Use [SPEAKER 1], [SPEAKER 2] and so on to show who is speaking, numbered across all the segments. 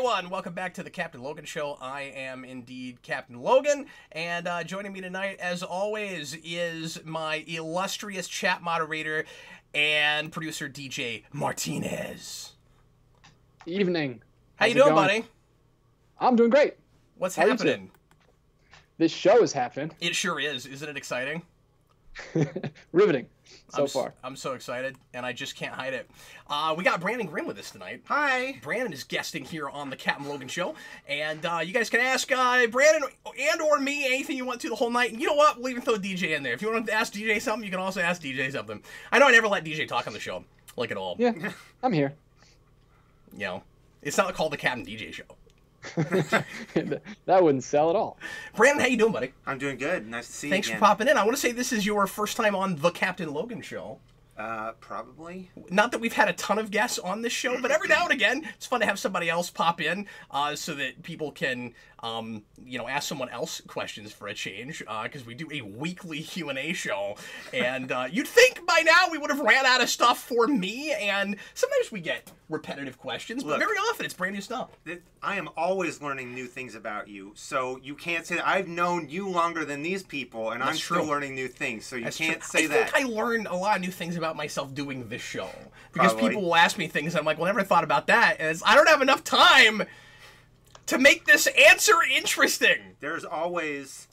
[SPEAKER 1] everyone, welcome back to the Captain Logan Show. I am indeed Captain Logan, and joining me tonight, as always, is my illustrious chat moderator and producer, DJ Martinez.
[SPEAKER 2] Evening.
[SPEAKER 1] How you doing, buddy?
[SPEAKER 2] I'm doing great.
[SPEAKER 1] What's happening?
[SPEAKER 2] This show is happening.
[SPEAKER 1] It sure is. Isn't it exciting?
[SPEAKER 2] Riveting so far.
[SPEAKER 1] I'm so excited, and I just can't hide it. We got Brandon Grimm with us tonight.
[SPEAKER 3] Hi.
[SPEAKER 1] Brandon is guesting here on the Captain Logan Show, and you guys can ask Brandon and or me anything you want to the whole night. And you know what? We'll even throw DJ in there. If you want to ask DJ something, you can also ask DJ something. I know I never let DJ talk on the show, like at all.
[SPEAKER 2] Yeah, I'm here.
[SPEAKER 1] You know, it's not called the Captain DJ Show.
[SPEAKER 2] That wouldn't sell at all.
[SPEAKER 1] Brandon, how you doing, buddy?
[SPEAKER 3] I'm doing good. Nice to see you
[SPEAKER 1] Thanks
[SPEAKER 3] again.
[SPEAKER 1] for popping in. I want to say this is your first time on the Captain Logan Show.
[SPEAKER 3] Probably.
[SPEAKER 1] Not that we've had a ton of guests on this show, but every now and again, it's fun to have somebody else pop in so that people can, you know, ask someone else questions for a change, because we do a weekly Q&A show, and you'd think by now we would have ran out of stuff for me, and sometimes we get repetitive questions, but very often it's brand new stuff.
[SPEAKER 3] I am always learning new things about you, so you can't say that. I've known you longer than these people, and I'm still learning new things, so you can't say that.
[SPEAKER 1] I think I learned a lot of new things about myself doing this show, because people will ask me things, and I'm like, well, I never thought about that, and I don't have enough time to make this answer interesting. There's
[SPEAKER 3] always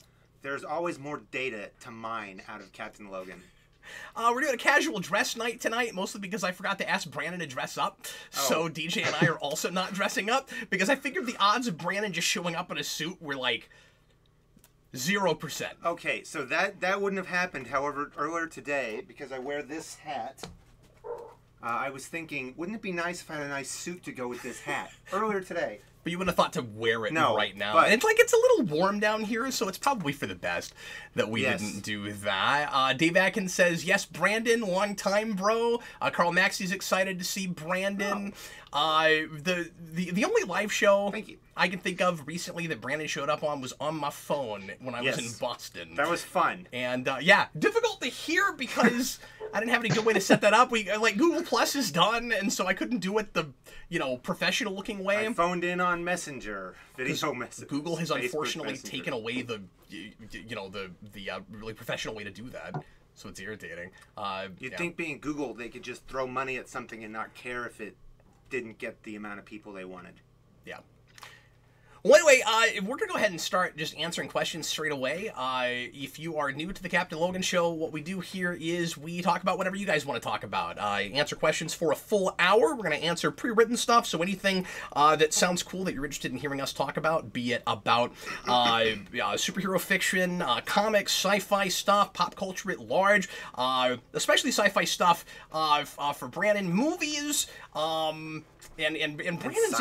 [SPEAKER 3] more data to mine out of Captain Logan.
[SPEAKER 1] We're doing a casual dress night tonight, mostly because I forgot to ask Brandon to dress up. So DJ and I are also not dressing up, because I figured the odds of Brandon just showing up in a suit were like 0%.
[SPEAKER 3] Okay, so that wouldn't have happened. However, earlier today, because I wear this hat, I was thinking, wouldn't it be nice if I had a nice suit to go with this hat? Earlier today.
[SPEAKER 1] But you wouldn't have thought to wear it right now.
[SPEAKER 3] But,
[SPEAKER 1] and it's like, it's a little warm down here, so it's probably for the best that we didn't do that. Dave Atkins says, yes, Brandon, long time, bro. Carl Maxey's excited to see Brandon. The only live show I can think of recently that Brandon showed up on was on my phone when I was in Boston.
[SPEAKER 3] That was fun.
[SPEAKER 1] And yeah, difficult to hear because I didn't have any good way to set that up. Like Google Plus is done, and so I couldn't do it the professional looking way.
[SPEAKER 3] I phoned in on Messenger, video message.
[SPEAKER 1] Google has unfortunately taken away the really professional way to do that. So it's irritating.
[SPEAKER 3] You'd think being Google, they could just throw money at something and not care if it didn't get the amount of people they wanted.
[SPEAKER 1] Yeah. Well, anyway, we're going to go ahead and start just answering questions straight away. If you are new to the Captain Logan Show, what we do here is we talk about whatever you guys want to talk about. Answer questions for a full hour. We're going to answer pre-written stuff, so anything that sounds cool that you're interested in hearing us talk about, be it about superhero fiction, comics, sci-fi stuff, pop culture at large, especially sci-fi stuff for Brandon, movies, and Brandon's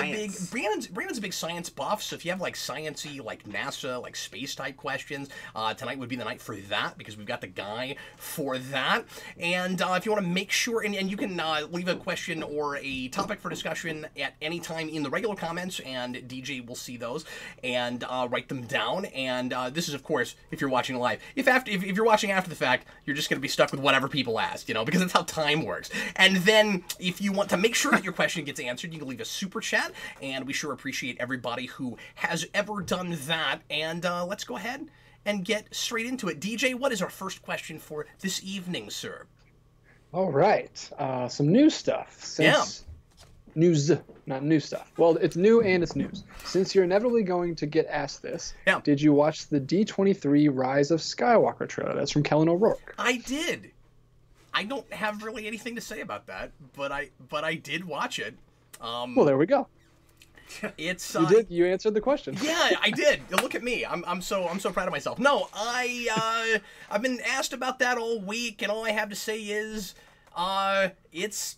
[SPEAKER 1] a big science buff, so if you have like sciencey, like NASA, like space type questions, tonight would be the night for that, because we've got the guy for that. And if you want to make sure, and you can leave a question or a topic for discussion at any time in the regular comments, and DJ will see those and write them down. And this is, of course, if you're watching live. If you're watching after the fact, you're just going to be stuck with whatever people asked, because that's how time works. And then if you want to make sure that your question gets answered, you can leave a super chat, and we sure appreciate everybody who has ever done that. And let's go ahead and get straight into it. DJ, what is our first question for this evening, sir?
[SPEAKER 2] All right, some new stuff. News, not new stuff. Well, it's new and it's news. Since you're inevitably going to get asked this, did you watch the D23 Rise of Skywalker trailer? That's from Kellen O'Rourke.
[SPEAKER 1] I did. I don't have really anything to say about that, but I did watch it.
[SPEAKER 2] Well, there we go.
[SPEAKER 1] It's
[SPEAKER 2] you answered the question.
[SPEAKER 1] Yeah, I did. Look at me. I'm so proud of myself. No, I've been asked about that all week, and all I have to say is it's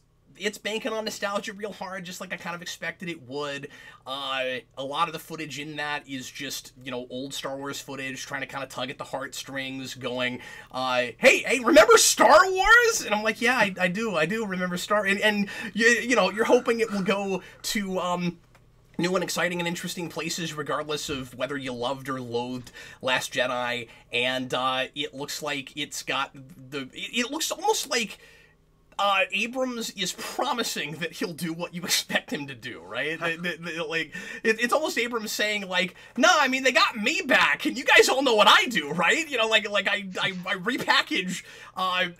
[SPEAKER 1] banking on nostalgia real hard, just like I kind of expected it would. A lot of the footage in that is just, old Star Wars footage, trying to kind of tug at the heartstrings, going, hey, remember Star Wars? And I'm like, yeah, I do remember Star, and you're hoping it will go to, new and exciting and interesting places, regardless of whether you loved or loathed Last Jedi, and it looks like it's got it looks almost like Abrams is promising that he'll do what you expect him to do, right? Like, it's almost Abrams saying, like, no, I mean, they got me back, and you guys all know what I do, right? You know, like I repackage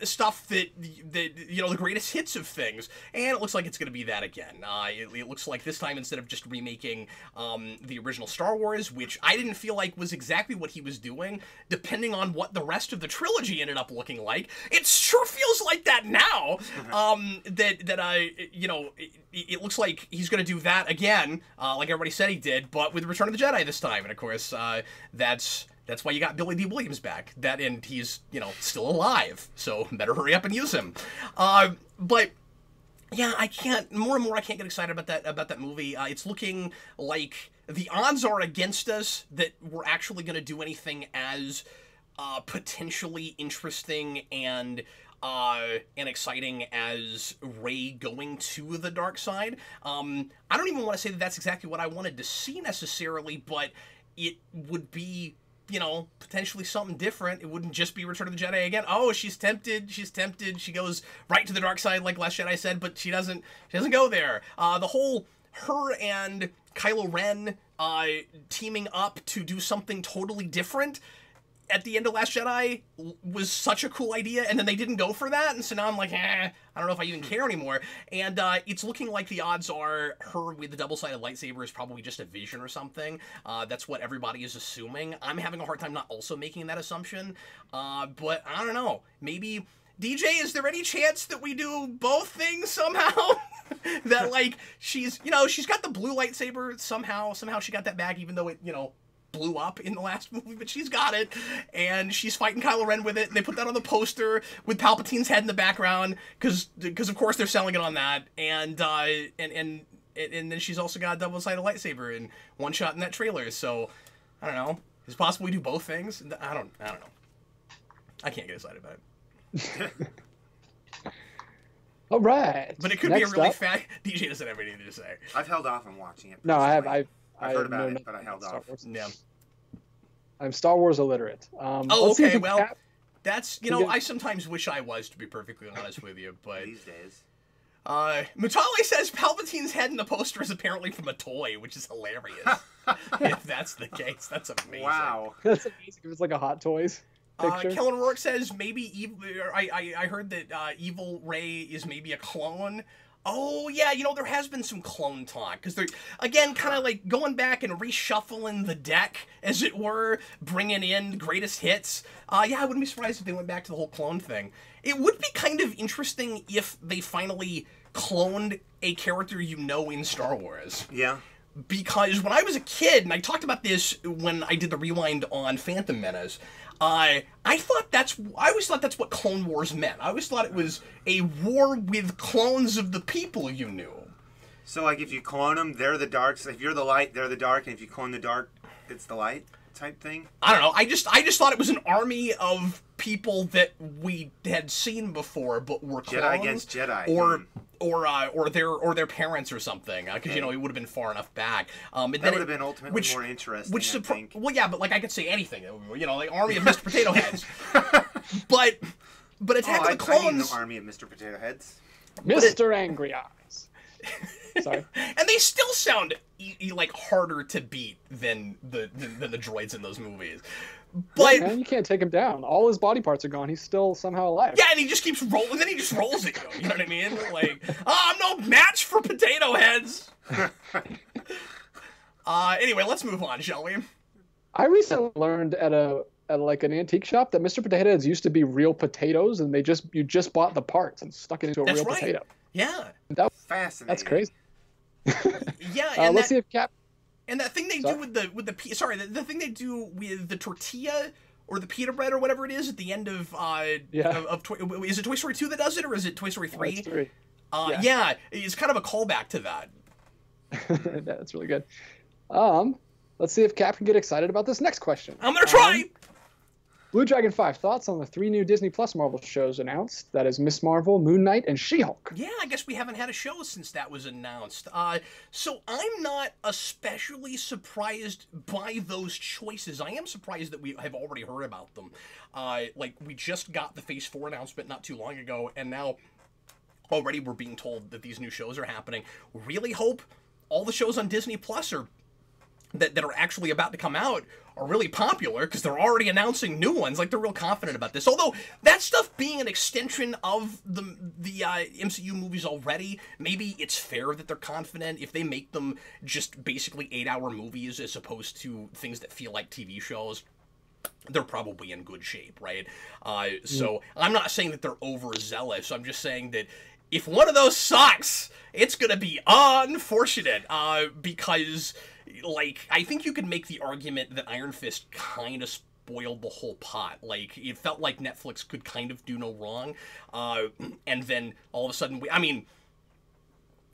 [SPEAKER 1] stuff that you know, the greatest hits of things, and it looks like it's going to be that again. It looks like this time, instead of just remaking the original Star Wars, which I didn't feel like was exactly what he was doing, depending on what the rest of the trilogy ended up looking like, it sure feels like that now. You know, it looks like he's going to do that again, like everybody said he did, but with Return of the Jedi this time. And of course, that's why you got Billy D. Williams back. And he's, you know, still alive, so better hurry up and use him. But yeah, I can't get excited about that movie. It's looking like the odds are against us that we're actually going to do anything as potentially interesting and exciting as Rey going to the dark side. I don't even want to say that that's exactly what I wanted to see necessarily, but it would be, you know, potentially something different. It wouldn't just be Return of the Jedi again. Oh, she's tempted. She goes right to the dark side, like Last Jedi said, but she doesn't go there. The whole her and Kylo Ren teaming up to do something totally different at the end of Last Jedi was such a cool idea, and then they didn't go for that, and so now I'm like, I don't know if I even care anymore. And it's looking like the odds are her with the double-sided lightsaber is probably just a vision or something. That's what everybody is assuming. I'm having a hard time not also making that assumption, but I don't know. Maybe, DJ, is there any chance that we do both things somehow? That, like, she's got the blue lightsaber somehow she got that back, even though it, you know, blew up in the last movie, but she's got it, and she's fighting Kylo Ren with it, and they put that on the poster with Palpatine's head in the background, because of course they're selling it on that, and then she's also got a double-sided lightsaber in one shot in that trailer, so, I don't know, is it possible we do both things? I don't know. I can't get excited about it.
[SPEAKER 2] All right.
[SPEAKER 1] But it could be a really fat... DJ doesn't have anything to say.
[SPEAKER 3] I've held off on watching it.
[SPEAKER 2] No, I've
[SPEAKER 3] heard about it, but I held off.
[SPEAKER 1] Yeah.
[SPEAKER 2] I'm Star Wars illiterate.
[SPEAKER 1] Okay, well, that's, you know, I sometimes wish I was, to be perfectly honest with you, but...
[SPEAKER 3] These days.
[SPEAKER 1] Mutale says Palpatine's head in the poster is apparently from a toy, which is hilarious. If that's the case, that's amazing.
[SPEAKER 3] Wow.
[SPEAKER 2] That's amazing. If it's like a Hot Toys picture.
[SPEAKER 1] Kellen Rourke says maybe I heard that Evil Rey is maybe a clone. Oh, yeah, you know, there has been some clone talk, because they're, again, kind of like going back and reshuffling the deck, as it were, bringing in greatest hits. Yeah, I wouldn't be surprised if they went back to the whole clone thing. It would be kind of interesting if they finally cloned a character you know in Star Wars.
[SPEAKER 3] Yeah.
[SPEAKER 1] Because when I was a kid, and I talked about this when I did the rewind on Phantom Menace, I always thought that's what Clone Wars meant. I always thought it was a war with clones of the people you knew.
[SPEAKER 3] So, like, if you clone them, they're the dark. So if you're the light, they're the dark, and if you clone the dark, it's the light type thing? I
[SPEAKER 1] don't know. I just thought it was an army of people that we had seen before, but were clones.
[SPEAKER 3] Jedi against Jedi.
[SPEAKER 1] Or their parents or something, because you know it would have been far enough back.
[SPEAKER 3] That would have been ultimately more interesting. I think.
[SPEAKER 1] Well, yeah, but like I could say anything. You know, like Army of Mr. Potato Heads. but Attack of the Clones.
[SPEAKER 3] I need the Army of Mr. Potato Heads.
[SPEAKER 2] Mr. Angry Eyes. Sorry.
[SPEAKER 1] And they still sound like harder to beat than the droids in those movies. But
[SPEAKER 2] yeah, man, you can't take him down. All his body parts are gone. He's still somehow alive.
[SPEAKER 1] Yeah, and he just keeps rolling. Then he just rolls at you. You know what I mean? Like, I'm no match for Potato Heads. Anyway, let's move on, shall we?
[SPEAKER 2] I recently learned at like an antique shop that Mr. Potato Heads used to be real potatoes, and you just bought the parts and stuck it into a real potato.
[SPEAKER 1] Yeah.
[SPEAKER 3] Fascinating.
[SPEAKER 2] That's crazy.
[SPEAKER 1] Yeah.
[SPEAKER 2] Let's see if Cap.
[SPEAKER 1] And that thing they do with the thing they do with the tortilla or the pita bread or whatever it is at the end of is it Toy Story 2 that does it, or is it Toy Story 3?
[SPEAKER 2] It's 3.
[SPEAKER 1] Yeah, it's kind of a callback to that.
[SPEAKER 2] That's really good. Let's see if Cap can get excited about this next question.
[SPEAKER 1] I'm gonna try.
[SPEAKER 2] Blue Dragon 5, thoughts on the 3 new Disney Plus Marvel shows announced? That is Miss Marvel, Moon Knight, and She-Hulk.
[SPEAKER 1] Yeah, I guess we haven't had a show since that was announced. So I'm not especially surprised by those choices. I am surprised that we have already heard about them. Like, we just got the Phase 4 announcement not too long ago, and now already we're being told that these new shows are happening. Really hope all the shows on Disney Plus are that are actually about to come out are really popular, because they're already announcing new ones. Like, they're real confident about this. Although that stuff being an extension of the MCU movies already, maybe it's fair that they're confident. If they make them just basically 8-hour movies as opposed to things that feel like TV shows, they're probably in good shape, right? So I'm not saying that they're overzealous. I'm just saying that if one of those sucks, it's going to be unfortunate, because, like, I think you could make the argument that Iron Fist kind of spoiled the whole pot. Like, it felt like Netflix could kind of do no wrong, and then all of a sudden, I mean,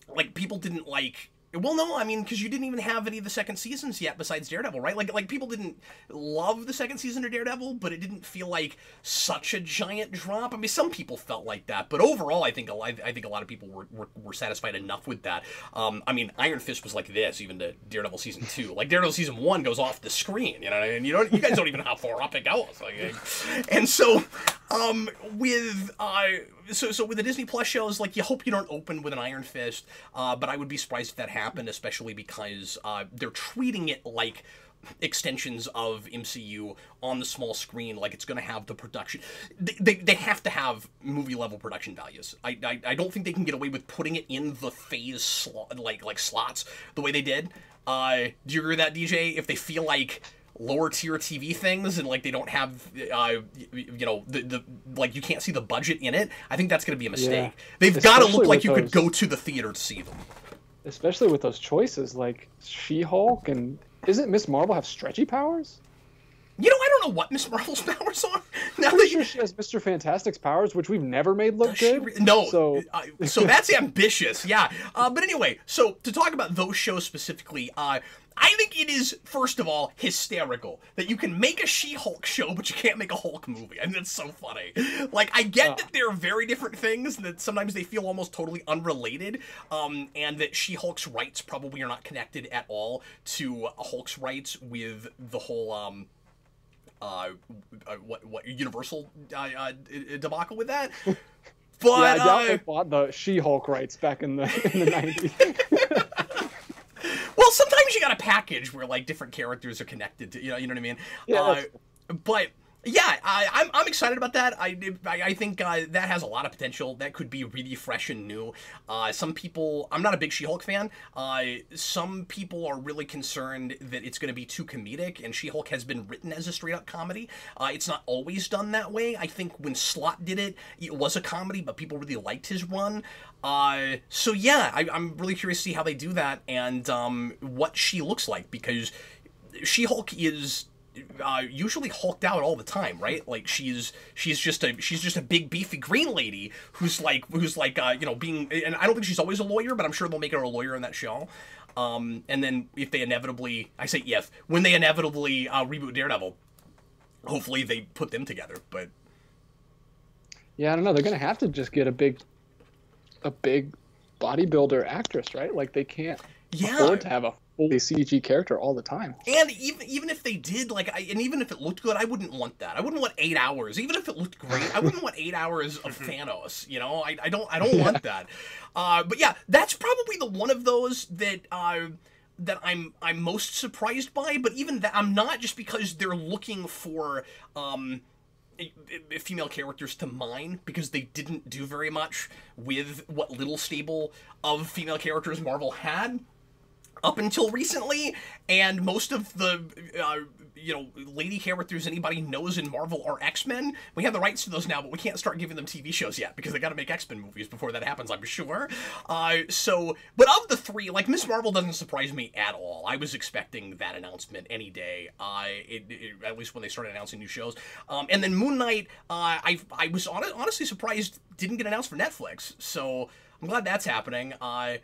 [SPEAKER 1] like, people didn't like... Well, no, I mean, because you didn't even have any of the second seasons yet besides Daredevil, right? Like people didn't love the second season of Daredevil, but it didn't feel like such a giant drop. I mean, some people felt like that, but overall, I think a lot of people were satisfied enough with that. I mean, Iron Fist was like this, even to Daredevil season 2. Like, Daredevil season 1 goes off the screen, you know what I mean? You guys don't even know how far up it goes. Like, and so, with the Disney Plus shows, like, you hope you don't open with an Iron Fist, but I would be surprised if that happened, especially because they're treating it like extensions of MCU on the small screen, like it's going to have the production. They have to have movie-level production values. I don't think they can get away with putting it in the phase slots the way they did. Do you agree with that, DJ? If they feel like lower tier TV things and like they don't have the like you can't see the budget in it, I think that's going to be a mistake. Yeah. They've got to look like you could go to the theater to see them.
[SPEAKER 2] Especially with those choices like She-Hulk, and isn't Miss Marvel have stretchy powers?
[SPEAKER 1] You know, I don't know what Miss Marvel's powers are.
[SPEAKER 2] I'm pretty sure she has Mr. Fantastic's powers, which we've never made look good.
[SPEAKER 1] No, so that's ambitious, yeah. But anyway, so to talk about those shows specifically, I think it is, first of all, hysterical that you can make a She-Hulk show, but you can't make a Hulk movie. I mean, that's so funny. Like, I get that they're very different things, that sometimes they feel almost totally unrelated, and that She-Hulk's rights probably are not connected at all to Hulk's rights with the whole, what Universal debacle with that. But
[SPEAKER 2] yeah, I doubt they bought the She-Hulk rights back in the 90s.
[SPEAKER 1] Well, sometimes you got a package where like different characters are connected to, you know what I mean?
[SPEAKER 2] Yeah,
[SPEAKER 1] but yeah, I'm excited about that. I think that has a lot of potential. That could be really fresh and new. Some people, I'm not a big She-Hulk fan. Some people are really concerned that it's going to be too comedic, and She-Hulk has been written as a straight-up comedy. It's not always done that way. I think when Slott did it, it was a comedy, but people really liked his run. So yeah, I'm really curious to see how they do that and what she looks like, because She-Hulk is usually hulked out all the time, right? Like she's just a big beefy green lady who's like being, and I don't think she's always a lawyer, but I'm sure they'll make her a lawyer in that show. And then if they inevitably, when they inevitably reboot Daredevil, hopefully they put them together. But
[SPEAKER 2] yeah, I don't know. They're gonna have to just get a big bodybuilder actress, right? Like they can't afford to have a fully CG character all the time. And
[SPEAKER 1] even if they did, and even if it looked good, I wouldn't want that. I wouldn't want 8 hours. Even if it looked great, I wouldn't want 8 hours of Thanos. You know, I don't want that. But yeah, that's probably the one of those that I'm most surprised by. But even that, I'm not, just because they're looking for female characters to mine, because they didn't do very much with what little stable of female characters Marvel had up until recently, and most of the lady characters anybody knows in Marvel are X-Men. We have the rights to those now, but we can't start giving them TV shows yet because they got to make X-Men movies before that happens, I'm sure. But of the three, like, Miss Marvel doesn't surprise me at all. I was expecting that announcement any day, at least when they started announcing new shows. And then Moon Knight, I was honestly surprised didn't get announced for Netflix, so I'm glad that's happening. I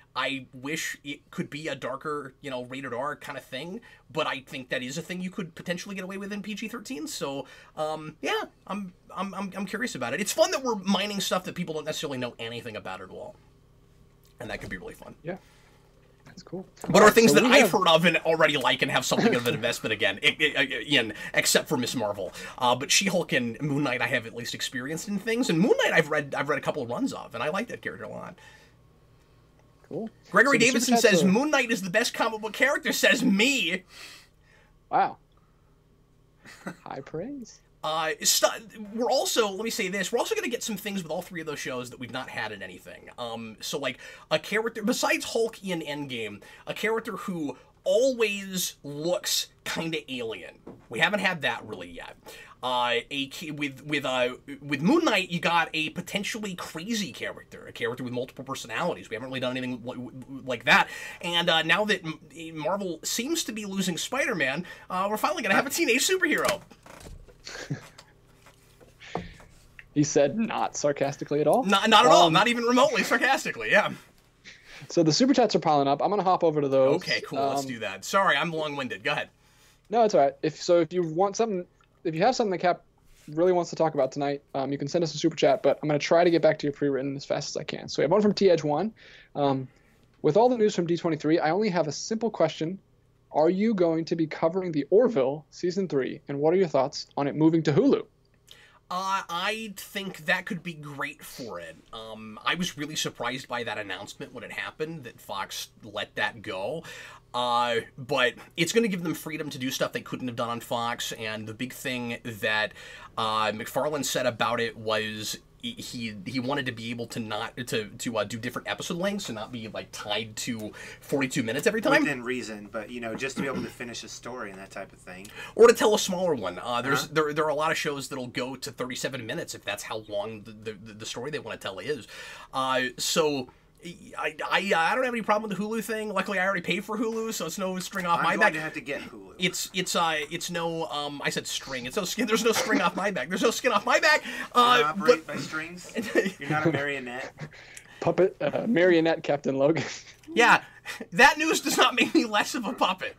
[SPEAKER 1] wish it could be a darker, rated R kind of thing, but I think that is a thing you could potentially get away with in PG-13. So, yeah, I'm curious about it. It's fun that we're mining stuff that people don't necessarily know anything about at all, and that could be really fun.
[SPEAKER 2] Yeah. That's cool.
[SPEAKER 1] What are things that I've heard of and already like and have something of an investment in, except for Miss Marvel. But She-Hulk and Moon Knight I have at least experienced in things. And Moon Knight I've read a couple of runs of, and I like that character a lot.
[SPEAKER 2] Cool.
[SPEAKER 1] Gregory Davidson says, Moon Knight is the best comic book character, says me.
[SPEAKER 2] Wow. High praise.
[SPEAKER 1] We're also, let me say this, we're also going to get some things with all three of those shows that we've not had in anything. So, like, a character, besides Hulk in Endgame, a character who always looks kind of alien. We haven't had that really yet. With Moon Knight, you got a potentially crazy character, a character with multiple personalities. We haven't really done anything like that. And now that Marvel seems to be losing Spider-Man, we're finally going to have a teenage superhero.
[SPEAKER 2] He said not sarcastically at all?
[SPEAKER 1] Not at all. Not even remotely sarcastically, yeah.
[SPEAKER 2] So the super chats are piling up. I'm going to hop over to those.
[SPEAKER 1] Okay, cool. Let's do that. Sorry, I'm long-winded. Go ahead.
[SPEAKER 2] No, it's all right. If you want something, if you have something that Cap really wants to talk about tonight, you can send us a super chat, but I'm going to try to get back to your pre-written as fast as I can. So we have one from T-Edge1. With all the news from D23, I only have a simple question. Are you going to be covering the Orville Season 3, and what are your thoughts on it moving to Hulu?
[SPEAKER 1] I think that could be great for it. I was really surprised by that announcement when it happened, that Fox let that go. But it's going to give them freedom to do stuff they couldn't have done on Fox, and the big thing that McFarlane said about it was he wanted to be able to do different episode lengths and not be like tied to 42 minutes every time.
[SPEAKER 3] Within reason, but just to be able to finish a story and that type of thing,
[SPEAKER 1] or to tell a smaller one. There are a lot of shows that'll go to 37 minutes if that's how long the story they want to tell is. So I don't have any problem with the Hulu thing. Luckily, I already paid for Hulu, so it's no string off my back.
[SPEAKER 3] I'm going to have to get Hulu.
[SPEAKER 1] It's no I said string. It's no skin. There's no string off my back. There's no skin off my back.
[SPEAKER 3] Operate by strings. You're not a marionette.
[SPEAKER 2] Puppet marionette Captain Logan.
[SPEAKER 1] Yeah, that news does not make me less of a puppet.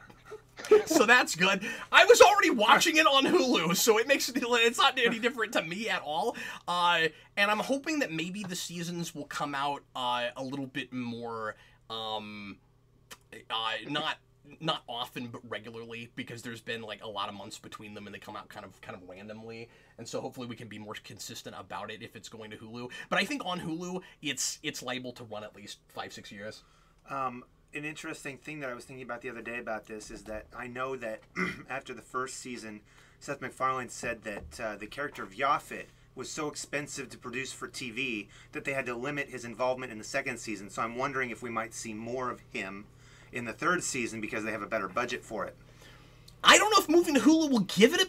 [SPEAKER 1] So that's good. I was already watching it on Hulu, so it's not any different to me at all. And I'm hoping that maybe the seasons will come out a little bit more, not often but regularly, because there's been like a lot of months between them and they come out kind of randomly. And so hopefully we can be more consistent about it if it's going to Hulu. But I think on Hulu it's liable to run at least 5-6 years.
[SPEAKER 3] An interesting thing that I was thinking about the other day about this is that I know that after the first season, Seth MacFarlane said that the character of Yaphet was so expensive to produce for TV that they had to limit his involvement in the second season. So I'm wondering if we might see more of him in the third season because they have a better budget for it.
[SPEAKER 1] I don't know if moving to Hulu will give it a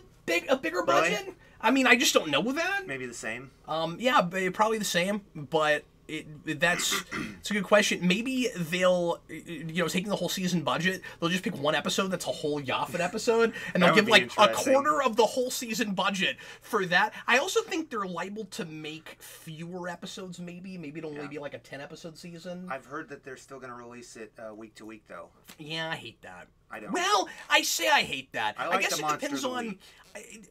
[SPEAKER 1] bigger budget. Really? I mean, I just don't know that.
[SPEAKER 3] Maybe the same.
[SPEAKER 1] Yeah, probably the same, but it's a good question. Maybe they'll, taking the whole season budget, they'll just pick one episode that's a whole Yaphet episode, and they'll give like a quarter of the whole season budget for that. I also think they're liable to make fewer episodes, maybe it'll only be like a 10-episode season.
[SPEAKER 3] I've heard that they're still going to release it week to week, though.
[SPEAKER 1] Yeah, I hate that.
[SPEAKER 3] I don't.
[SPEAKER 1] Well, I say I hate that.
[SPEAKER 3] I
[SPEAKER 1] guess it depends on.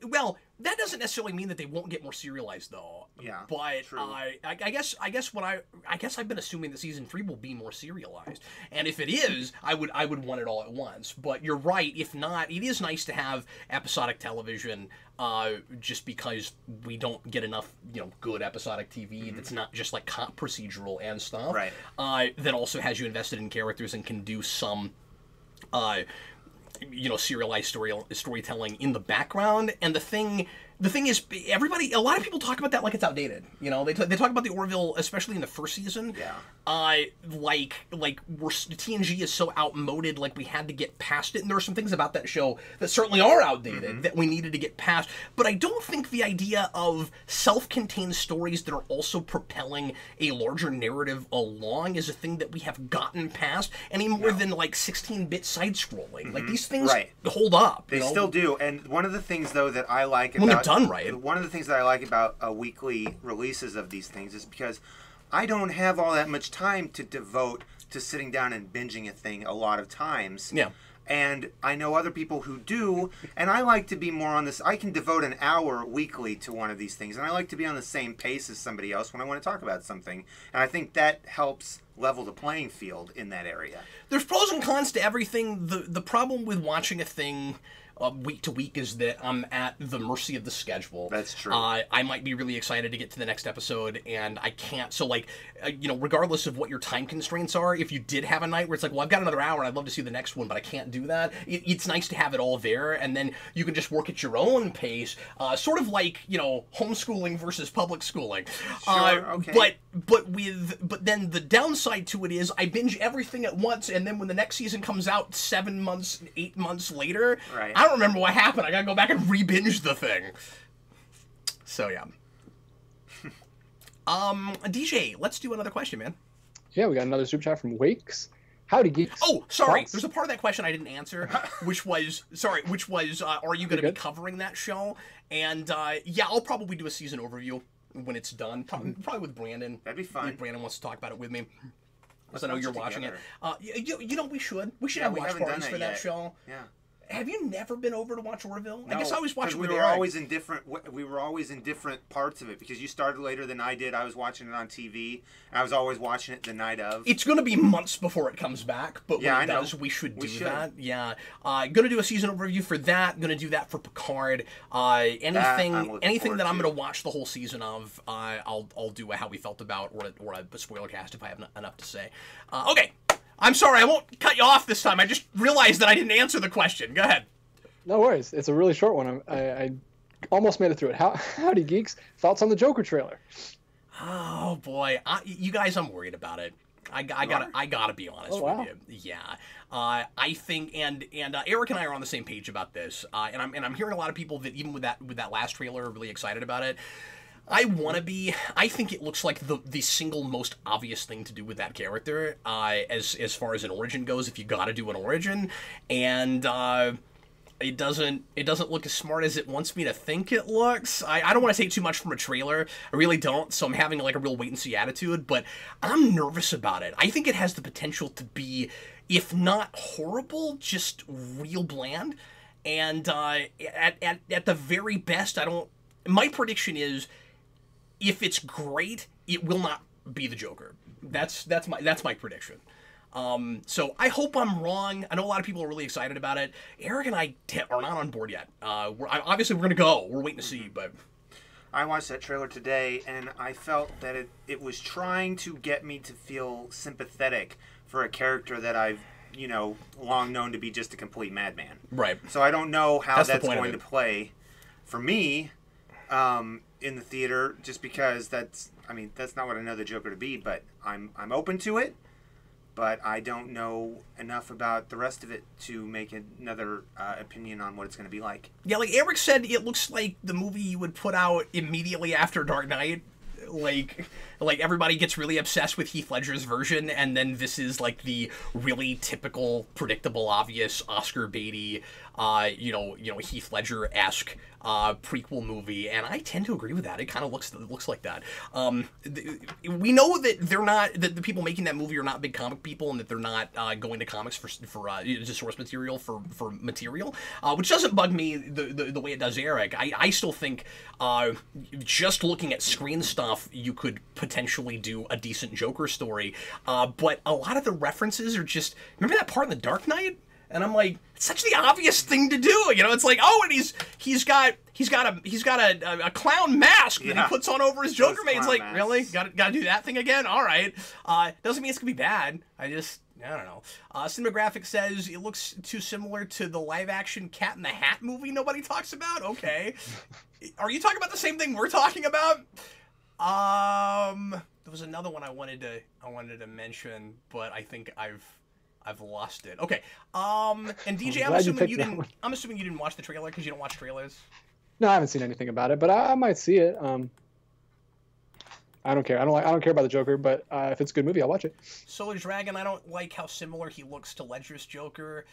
[SPEAKER 1] Well, that doesn't necessarily mean that they won't get more serialized, though.
[SPEAKER 3] Yeah.
[SPEAKER 1] But
[SPEAKER 3] true.
[SPEAKER 1] I guess I've been assuming that season 3 will be more serialized, and if it is, I would want it all at once. But you're right. If not, it is nice to have episodic television. Just because we don't get enough, good episodic TV that's not just like cop procedural and stuff.
[SPEAKER 3] Right.
[SPEAKER 1] That also has you invested in characters and can do some. Serialized storytelling in the background. And the thing is, a lot of people talk about that like it's outdated. They talk about the Orville, especially in the first season.
[SPEAKER 3] Yeah.
[SPEAKER 1] Like TNG is so outmoded, like we had to get past it. And there are some things about that show that certainly are outdated that we needed to get past. But I don't think the idea of self-contained stories that are also propelling a larger narrative along is a thing that we have gotten past any more than like 16-bit side-scrolling. Like these things hold up.
[SPEAKER 3] They still do. And one of the things, though, that I like about
[SPEAKER 1] done right.
[SPEAKER 3] One of the things that I like about weekly releases of these things is because I don't have all that much time to devote to sitting down and binging a thing a lot of times.
[SPEAKER 1] Yeah.
[SPEAKER 3] And I know other people who do, and I like to be more on this. I can devote an hour weekly to one of these things, and I like to be on the same pace as somebody else when I want to talk about something. And I think that helps level the playing field in that area.
[SPEAKER 1] There's pros and cons to everything. The problem with watching a thing week to week is that I'm at the mercy of the schedule.
[SPEAKER 3] That's true.
[SPEAKER 1] I might be really excited to get to the next episode, and I can't. So, like, regardless of what your time constraints are, if you did have a night where it's like, well, I've got another hour and I'd love to see the next one, but I can't do that, it's nice to have it all there, and then you can just work at your own pace, sort of like, homeschooling versus public schooling.
[SPEAKER 3] Sure, okay.
[SPEAKER 1] But then the downside to it is I binge everything at once, and then when the next season comes out 7 months, 8 months later,
[SPEAKER 3] right.
[SPEAKER 1] I don't remember what happened. I gotta go back and re-binge the thing. So yeah. DJ, let's do another question, man.
[SPEAKER 2] Yeah, we got another super chat from Wakes. Howdy, geeks.
[SPEAKER 1] Oh, sorry. Thoughts? There's a part of that question I didn't answer, which was, are you going to be covering that show? And yeah, I'll probably do a season overview when it's done. Probably with Brandon.
[SPEAKER 3] That'd be fun.
[SPEAKER 1] If Brandon wants to talk about it with me. Because I know you're watching it. We should
[SPEAKER 3] yeah,
[SPEAKER 1] have watch parties for that show.
[SPEAKER 3] Yeah.
[SPEAKER 1] Have you never been over to watch Orville?
[SPEAKER 3] No,
[SPEAKER 1] I guess I always watched it with
[SPEAKER 3] we were
[SPEAKER 1] Eric.
[SPEAKER 3] we were always in different parts of it because you started later than I did. I was watching it on TV. And I was always watching it the night of.
[SPEAKER 1] It's going to be months before it comes back, but when it does, we should do that. Yeah. Going to do a season overview for that. Going to do that for Picard. Anything that I'm going to watch the whole season of, I'll do a how we felt about or a spoiler cast if I have enough to say. Okay. I'm sorry, I won't cut you off this time. I just realized that I didn't answer the question. Go ahead.
[SPEAKER 2] No worries. It's a really short one. I almost made it through it. Howdy, geeks. Thoughts on the Joker trailer?
[SPEAKER 1] Oh, boy. You guys, I'm worried about it. I gotta be honest with you. Yeah. I think, and Eric and I are on the same page about this. And I'm hearing a lot of people that even with that last trailer are really excited about it. I think it looks like the single most obvious thing to do with that character, as far as an origin goes, if you gotta do an origin, and it doesn't look as smart as it wants me to think it looks. I don't want to take too much from a trailer, I really don't, so I'm having like a real wait and see attitude, but I'm nervous about it. I think it has the potential to be, if not horrible, just real bland, and at the very best, my prediction is, if it's great, it will not be the Joker. That's my prediction. So I hope I'm wrong. I know a lot of people are really excited about it. Eric and I are not on board yet. Obviously, we're going to go. We're waiting to see, but...
[SPEAKER 3] I watched that trailer today, and I felt that it was trying to get me to feel sympathetic for a character that I've, long known to be just a complete madman.
[SPEAKER 1] Right.
[SPEAKER 3] So I don't know how that's going to play for me in the theater, just because that's not what I know the Joker to be, but I'm open to it. But I don't know enough about the rest of it to make another opinion on what it's going to be like.
[SPEAKER 1] Yeah, like Eric said, it looks like the movie you would put out immediately after Dark Knight. Like everybody gets really obsessed with Heath Ledger's version, and then this is like the really typical, predictable, obvious Oscar baity, Heath Ledger-esque prequel movie, and I tend to agree with that. It kind of looks like that. We know that that the people making that movie are not big comic people, and that they're not going to comics for source material for material, which doesn't bug me the way it does Eric. I still think just looking at screen stuff, you could potentially do a decent Joker story, but a lot of the references are just, remember that part in The Dark Knight? And I'm like, it's such the obvious thing to do, It's like, oh, and he's got a clown mask that he puts on over his Joker mate. It's like, masks. Really? Got to do that thing again? All right. Doesn't mean it's gonna be bad. I don't know. Cinematographic says it looks too similar to the live-action Cat in the Hat movie nobody talks about. Okay. Are you talking about the same thing we're talking about? There was another one I wanted to mention, but I think I've lost it. Okay. And DJ, I'm assuming you didn't watch the trailer because you don't watch trailers.
[SPEAKER 2] No, I haven't seen anything about it, but I might see it. I don't care. I don't care about the Joker, but if it's a good movie, I'll watch it.
[SPEAKER 1] Solar Dragon, I don't like how similar he looks to Ledger's Joker.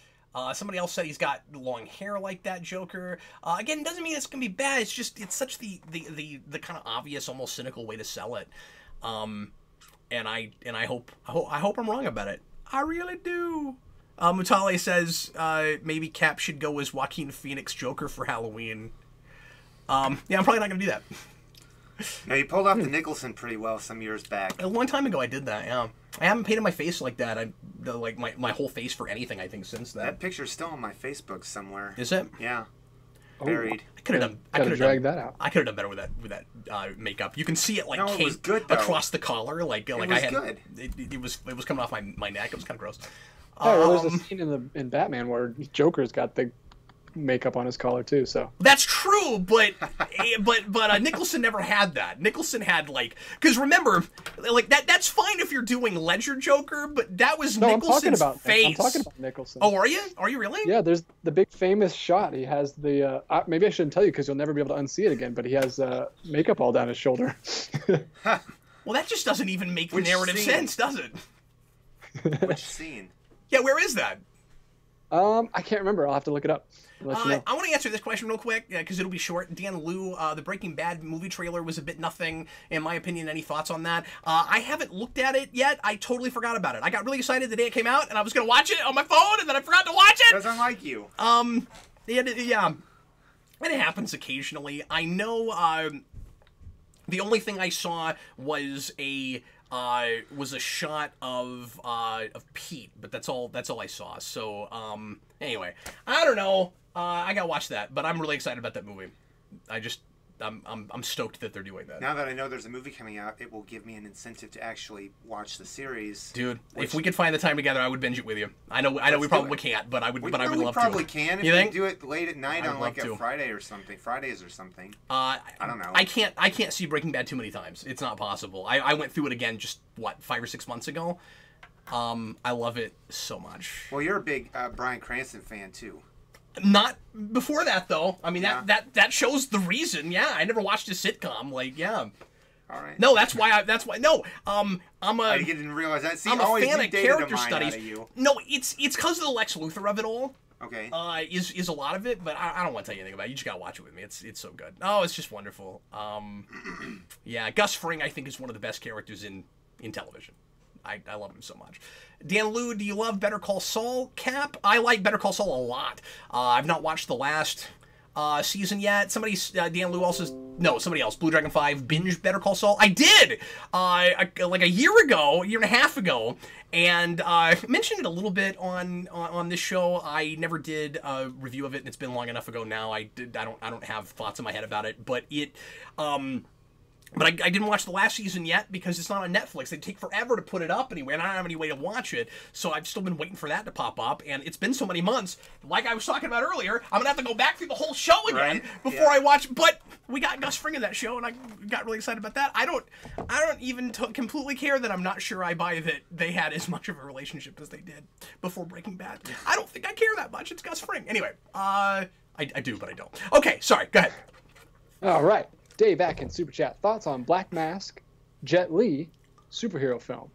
[SPEAKER 1] Somebody else said he's got long hair like that Joker. Again, it doesn't mean it's gonna be bad. It's just it's such the kind of obvious, almost cynical way to sell it. And I hope I'm wrong about it. I really do. Mutale says maybe Cap should go as Joaquin Phoenix Joker for Halloween. Yeah, I'm probably not going to do that.
[SPEAKER 3] Now, you pulled off the Nicholson pretty well some years back.
[SPEAKER 1] A long time ago I did that, yeah. I haven't painted my face like that. Like my whole face for anything, I think, since then.
[SPEAKER 3] That picture's still on my Facebook somewhere.
[SPEAKER 1] Is it?
[SPEAKER 3] Yeah. Buried.
[SPEAKER 1] I could have done.
[SPEAKER 2] I could have dragged that out.
[SPEAKER 1] I could have done better with that makeup. You can see it like
[SPEAKER 3] no, it was good, though.
[SPEAKER 1] across the collar, like
[SPEAKER 3] it was
[SPEAKER 1] I had.
[SPEAKER 3] Good.
[SPEAKER 1] It was coming off my neck. It was kind of gross.
[SPEAKER 2] Yeah, well, there's a scene in Batman where Joker's got the makeup on his collar too. So
[SPEAKER 1] that's true, but Nicholson never had that. Nicholson had because remember, that's fine if you're doing Ledger Joker, but that was Nicholson's face.
[SPEAKER 2] I'm talking about Nicholson.
[SPEAKER 1] Oh, are you? Are you really?
[SPEAKER 2] Yeah, there's the big famous shot. He has the maybe I shouldn't tell you because you'll never be able to unsee it again. But he has makeup all down his shoulder.
[SPEAKER 1] Well, that just doesn't even make narrative sense, does it?
[SPEAKER 3] Which scene?
[SPEAKER 1] Yeah, where is that?
[SPEAKER 2] I can't remember. I'll have to look it up.
[SPEAKER 1] I want to answer this question real quick because it'll be short. Dan Liu, the Breaking Bad movie trailer was a bit nothing, in my opinion. Any thoughts on that? I haven't looked at it yet. I totally forgot about it. I got really excited the day it came out, and I was going to watch it on my phone, and then I forgot to watch it.
[SPEAKER 3] Doesn't like you.
[SPEAKER 1] Yeah. And it happens occasionally. I know the only thing I saw was a shot of Pete, but that's all I saw. So anyway, I don't know. I gotta watch that, but I'm really excited about that movie. I'm stoked that they're doing that.
[SPEAKER 3] Now that I know there's a movie coming out, it will give me an incentive to actually watch the series.
[SPEAKER 1] Dude, if we could find the time together, I would binge it with you. I know we probably can't, but I would love to.
[SPEAKER 3] We probably can if we do it late at night on like a Friday or something. Fridays or something. I don't know.
[SPEAKER 1] I can't see Breaking Bad too many times. It's not possible. I went through it again just 5 or 6 months ago. I love it so much.
[SPEAKER 3] Well, you're a big Bryan Cranston fan too.
[SPEAKER 1] Not before that though. I mean that shows the reason. Yeah, I never watched a sitcom. Yeah.
[SPEAKER 3] All right.
[SPEAKER 1] No, that's why. No.
[SPEAKER 3] I didn't realize that. See,
[SPEAKER 1] I'm a fan of character studies.
[SPEAKER 3] You.
[SPEAKER 1] No, it's because of the Lex Luthor of it all.
[SPEAKER 3] Okay.
[SPEAKER 1] Is a lot of it, but I don't want to tell you anything about it. You just gotta watch it with me. It's so good. Oh, it's just wonderful. Yeah, Gus Fring I think is one of the best characters in television. I love him so much. Dan Liu, do you love Better Call Saul, Cap? I like Better Call Saul a lot. I've not watched the last season yet. Dan Liu also... No, somebody else. Blue Dragon 5 binged Better Call Saul. I did! Like a year and a half ago. And I mentioned it a little bit on this show. I never did a review of it, and it's been long enough ago now. I don't have thoughts in my head about it. But it... But I didn't watch the last season yet because it's not on Netflix. They take forever to put it up anyway, and I don't have any way to watch it. So I've still been waiting for that to pop up, and it's been so many months. Like I was talking about earlier, I'm going to have to go back through the whole show again before I watch. But we got Gus Fring in that show, and I got really excited about that. I don't even completely care that I'm not sure I buy that they had as much of a relationship as they did before Breaking Bad. I don't think I care that much. It's Gus Fring. Anyway, I do, but I don't. Okay, sorry. Go ahead.
[SPEAKER 2] All right. Dave Atkins, Super Chat. Thoughts on Black Mask, Jet Li, superhero film?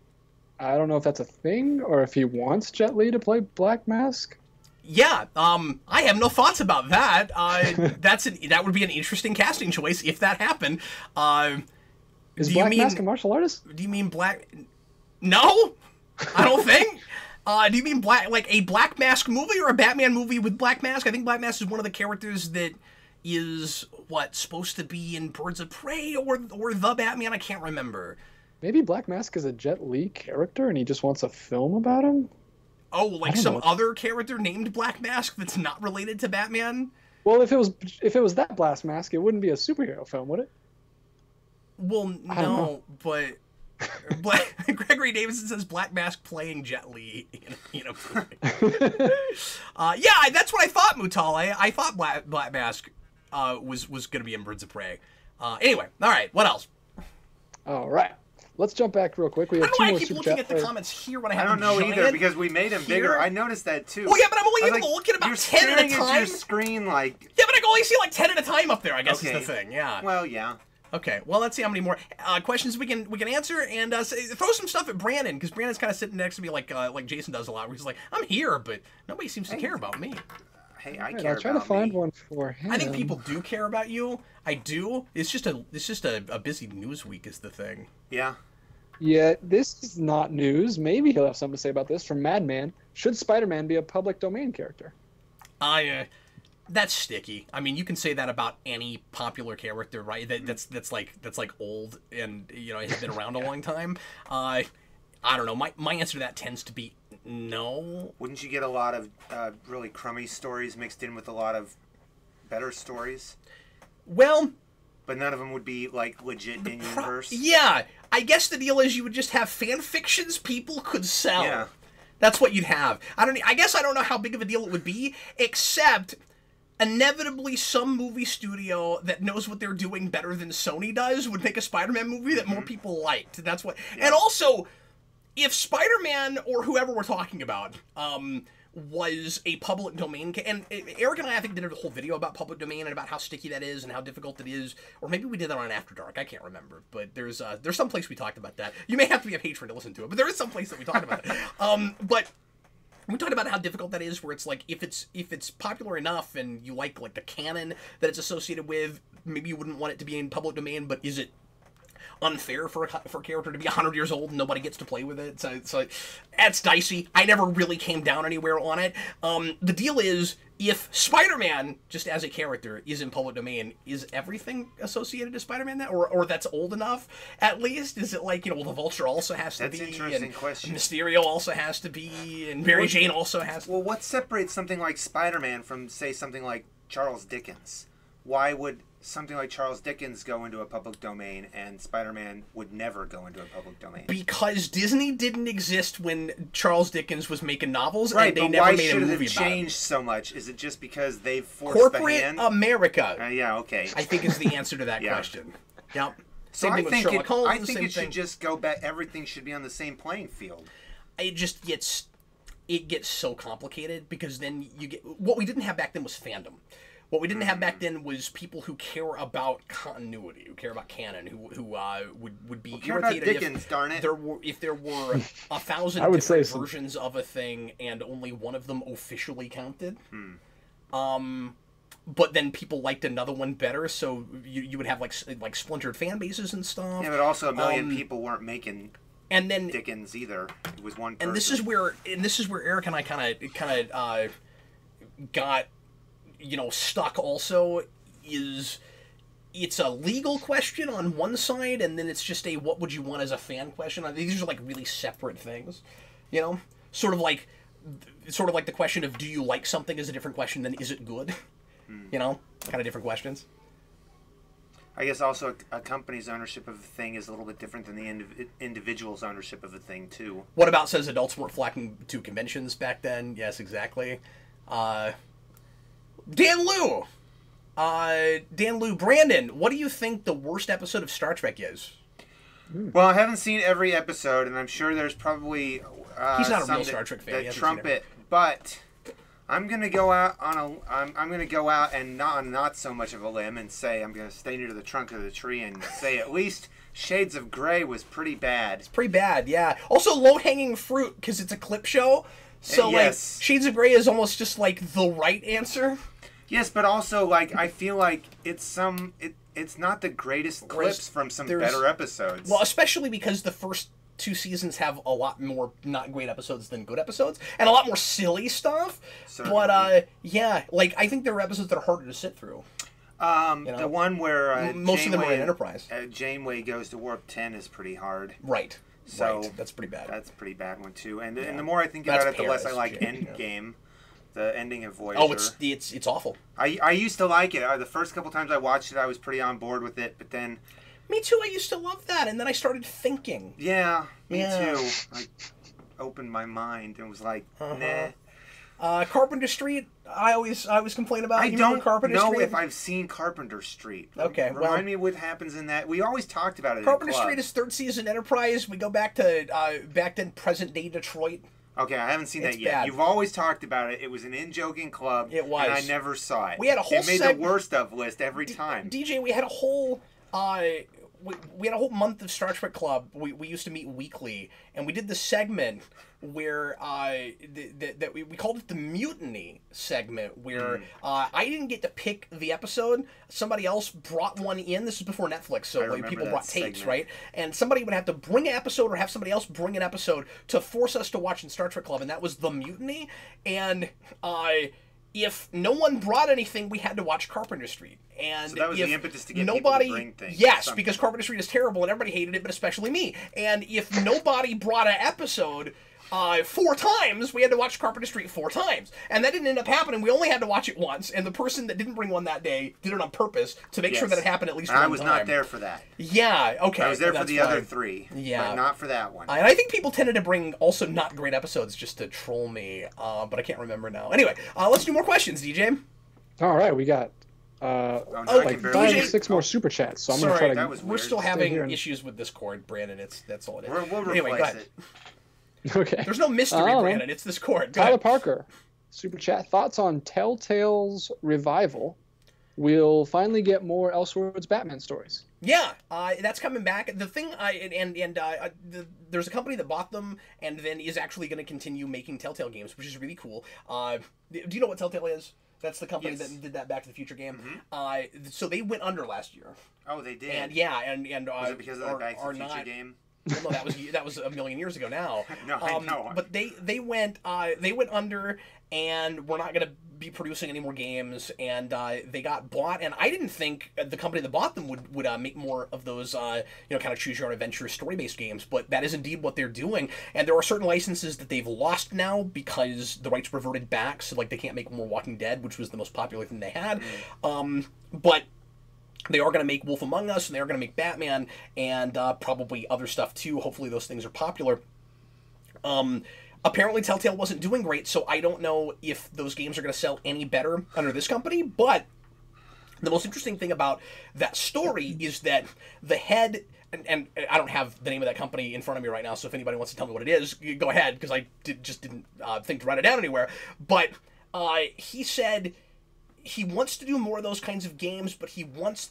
[SPEAKER 2] I don't know if that's a thing or if he wants Jet Li to play Black Mask.
[SPEAKER 1] Yeah, I have no thoughts about that. That would be an interesting casting choice if that happened.
[SPEAKER 2] Is Black Mask a martial artist?
[SPEAKER 1] Do you mean Black... No, I don't think. Do you mean a Black Mask movie or a Batman movie with Black Mask? I think Black Mask is one of the characters that is supposed to be in Birds of Prey or the Batman. I can't remember.
[SPEAKER 2] Maybe Black Mask is a Jet Li character and he just wants a film about him.
[SPEAKER 1] Oh, like some other character named Black Mask that's not related to Batman.
[SPEAKER 2] Well, if it was that Black Mask, it wouldn't be a superhero film, would it?
[SPEAKER 1] Well, no, but Gregory Davidson says Black Mask playing Jet Li in a movie. Yeah, that's what I thought, Mutale. I thought Black Mask was going to be in Birds of Prey. Anyway, all right, what else?
[SPEAKER 2] All right, let's jump back real quick. We have two more.
[SPEAKER 1] I keep looking at the comments here when I have
[SPEAKER 3] I don't know either because we made them bigger. I noticed that too.
[SPEAKER 1] Well, yeah, but I'm only able to look at about 10 at a time.
[SPEAKER 3] Your screen, like...
[SPEAKER 1] Yeah, but I can only see like 10 at a time up there. I guess is the thing. Yeah.
[SPEAKER 3] Well, yeah.
[SPEAKER 1] Okay, well, let's see how many more questions we can answer, and throw some stuff at Brandon, because Brandon's kind of sitting next to me like Jason does a lot, where he's like, I'm here, but nobody seems to care about me.
[SPEAKER 3] Hey, I care
[SPEAKER 2] I'll try to find one for him.
[SPEAKER 1] I think people do care about you. I do. It's just a busy news week is the thing.
[SPEAKER 3] Yeah.
[SPEAKER 2] Yeah, this is not news. Maybe he'll have something to say about this from Madman. Should Spider-Man be a public domain character?
[SPEAKER 1] That's sticky. I mean, you can say that about any popular character, right? That's like old and has been around a long time. I don't know. My answer to that tends to be no.
[SPEAKER 3] Wouldn't you get a lot of really crummy stories mixed in with a lot of better stories?
[SPEAKER 1] Well,
[SPEAKER 3] but none of them would be like legit in universe.
[SPEAKER 1] Yeah, I guess the deal is you would just have fan fictions people could sell.
[SPEAKER 3] Yeah,
[SPEAKER 1] that's what you'd have. I guess I don't know how big of a deal it would be, except inevitably some movie studio that knows what they're doing better than Sony does would make a Spider-Man movie that more people liked. That's what. Yeah. And also, if Spider-Man or whoever we're talking about was a public domain, and Eric and I think did a whole video about public domain and about how sticky that is and how difficult it is, or maybe we did that on After Dark. I can't remember, but there's some place we talked about that. You may have to be a patron to listen to it, but there is some place that we talked about it. But we talked about how difficult that is, where it's like if it's popular enough and you like the canon that it's associated with, maybe you wouldn't want it to be in public domain, but is it unfair for a character to be 100 years old and nobody gets to play with it? So that's dicey. I never really came down anywhere on it. The deal is, if Spider-Man, just as a character, is in public domain, is everything associated to Spider-Man that, or that's old enough, at least? Is it like, well, the Vulture also has to be,
[SPEAKER 3] that's an interesting question.
[SPEAKER 1] Mysterio also has to be, and Mary Jane also has to be?
[SPEAKER 3] Well, what separates something like Spider-Man from, say, something like Charles Dickens? Why would something like Charles Dickens go into a public domain and Spider-Man would never go into a public domain?
[SPEAKER 1] Because Disney didn't exist when Charles Dickens was making novels,
[SPEAKER 3] right,
[SPEAKER 1] and they never made a movie about it.
[SPEAKER 3] Why should it have changed so much? Is it just because they've forced
[SPEAKER 1] corporate
[SPEAKER 3] the hand?
[SPEAKER 1] America.
[SPEAKER 3] Yeah, okay.
[SPEAKER 1] I think is the answer to that question. Yep.
[SPEAKER 3] So I think it should just go back. Everything should be on the same playing field.
[SPEAKER 1] It just gets so complicated, because then you get what we didn't have back then was fandom. What we didn't have back then was people who care about continuity, who care about canon, who would be irritated
[SPEAKER 3] Dickens,
[SPEAKER 1] if there were 1,000 different versions of a thing and only one of them officially counted. But then people liked another one better, so you would have like splintered fan bases and stuff.
[SPEAKER 3] Yeah, but also a million people weren't making
[SPEAKER 1] and then
[SPEAKER 3] Dickens either. It was one person.
[SPEAKER 1] And this is where Eric and I kind of got stuck also. It's a legal question on one side, and then it's just a what would you want as a fan question. These are like really separate things, sort of like the question of do you like something is a different question than is it good. Kind of different questions.
[SPEAKER 3] I guess also a company's ownership of a thing is a little bit different than the individual's ownership of a thing too.
[SPEAKER 1] What about says adults weren't flocking to conventions back then? Yes, exactly. Dan Liu, Brandon, what do you think the worst episode of Star Trek is?
[SPEAKER 3] Well, I haven't seen every episode, and I'm sure there's probably
[SPEAKER 1] he's not a real Star Trek fan.
[SPEAKER 3] That trump it, but I'm gonna go out I'm gonna go out and not so much of a limb and say I'm gonna stay near the trunk of the tree and say at least Shades of Grey was pretty bad. It's
[SPEAKER 1] pretty bad, yeah. Also, low-hanging fruit because it's a clip show, so
[SPEAKER 3] yes.
[SPEAKER 1] Shades of Grey is almost just like the right answer.
[SPEAKER 3] Yes, but also I feel like it's not the greatest clips from some better episodes.
[SPEAKER 1] Well, especially because the first 2 seasons have a lot more not great episodes than good episodes, and a lot more silly stuff. Certainly. But yeah, I think there are episodes that are harder to sit through.
[SPEAKER 3] The one where
[SPEAKER 1] most of them are in Enterprise.
[SPEAKER 3] Janeway goes to warp 10 is pretty hard.
[SPEAKER 1] Right.
[SPEAKER 3] So
[SPEAKER 1] right. That's pretty bad.
[SPEAKER 3] That's a pretty bad one too. And the more I think about it, the less I like Endgame. The ending of Voyager.
[SPEAKER 1] Oh, it's awful.
[SPEAKER 3] I used to like it. The first couple times I watched it, I was pretty on board with it, but then...
[SPEAKER 1] Me too, I used to love that, and then I started thinking.
[SPEAKER 3] Yeah, me too. I opened my mind and was like, nah.
[SPEAKER 1] Carpenter Street, I always complain about.
[SPEAKER 3] I don't know if I've seen Carpenter Street.
[SPEAKER 1] Okay,
[SPEAKER 3] Remind me what happens in that. We always talked about it
[SPEAKER 1] Carpenter Street is 3rd season Enterprise. We go back to present-day Detroit.
[SPEAKER 3] Okay, I haven't seen that yet. Bad. You've always talked about it. It was an in-joking club.
[SPEAKER 1] It was.
[SPEAKER 3] And I never saw it.
[SPEAKER 1] We had a whole
[SPEAKER 3] It made the worst of list every time.
[SPEAKER 1] DJ, we had a whole we had a whole month of Star Trek Club. We used to meet weekly, and we did this segment where we called it the Mutiny segment, where I didn't get to pick the episode. Somebody else brought one in. This is before Netflix, so people brought tapes, right? And somebody would have to bring an episode or have somebody else bring an episode to force us to watch in Star Trek Club, and that was the Mutiny. And if no one brought anything, we had to watch Carpenter Street. And
[SPEAKER 3] so that was
[SPEAKER 1] if
[SPEAKER 3] the impetus to get
[SPEAKER 1] nobody,
[SPEAKER 3] people to bring things.
[SPEAKER 1] yes, because Carpenter Street is terrible and everybody hated it, but especially me. And if nobody brought an episode 4 times, we had to watch Carpenter Street 4 times. And that didn't end up happening. We only had to watch it once. And the person that didn't bring one that day did it on purpose to make sure that it happened at least one time.
[SPEAKER 3] I was not there for that.
[SPEAKER 1] Yeah, okay.
[SPEAKER 3] I was there for the other 3.
[SPEAKER 1] Yeah.
[SPEAKER 3] But not for that one.
[SPEAKER 1] And I think people tended to bring also not great episodes just to troll me. But I can't remember now. Anyway, let's do more questions, DJ.
[SPEAKER 2] All right, we got like 5 or 6 more super chats. So I'm going to try to...
[SPEAKER 1] We're still having issues with Discord, Brandon. That's all it is.
[SPEAKER 3] We'll
[SPEAKER 1] anyway,
[SPEAKER 3] replace it.
[SPEAKER 2] Okay.
[SPEAKER 1] There's no mystery, Brandon. It's Discord. Go
[SPEAKER 2] Tyler
[SPEAKER 1] ahead.
[SPEAKER 2] Parker, super chat. Thoughts on Telltale's revival? We'll finally get more Elseworlds Batman stories.
[SPEAKER 1] Yeah, that's coming back. The thing, there's a company that bought them and then is actually going to continue making Telltale Games, which is really cool. Do you know what Telltale is? That's the company that did that Back to the Future game.
[SPEAKER 3] Mm-hmm.
[SPEAKER 1] So they went under last year.
[SPEAKER 3] Oh, they did.
[SPEAKER 1] And
[SPEAKER 3] was it because of the Back to the Future game?
[SPEAKER 1] Well, no, that was a million years ago now.
[SPEAKER 3] No, I know.
[SPEAKER 1] But they went under, and we're not going to be producing any more games. And they got bought, and I didn't think the company that bought them would make more of those kind of choose your own adventure story based games. But that is indeed what they're doing. And there are certain licenses that they've lost now because the rights reverted back. So like they can't make more Walking Dead, which was the most popular thing they had. But they are going to make Wolf Among Us, and they are going to make Batman, and probably other stuff too. Hopefully those things are popular. Apparently Telltale wasn't doing great, so I don't know if those games are going to sell any better under this company, but the most interesting thing about that story is that the head... And I don't have the name of that company in front of me right now, so if anybody wants to tell me what it is, go ahead, because I just didn't think to write it down anywhere. But he said... he wants to do more of those kinds of games, but he wants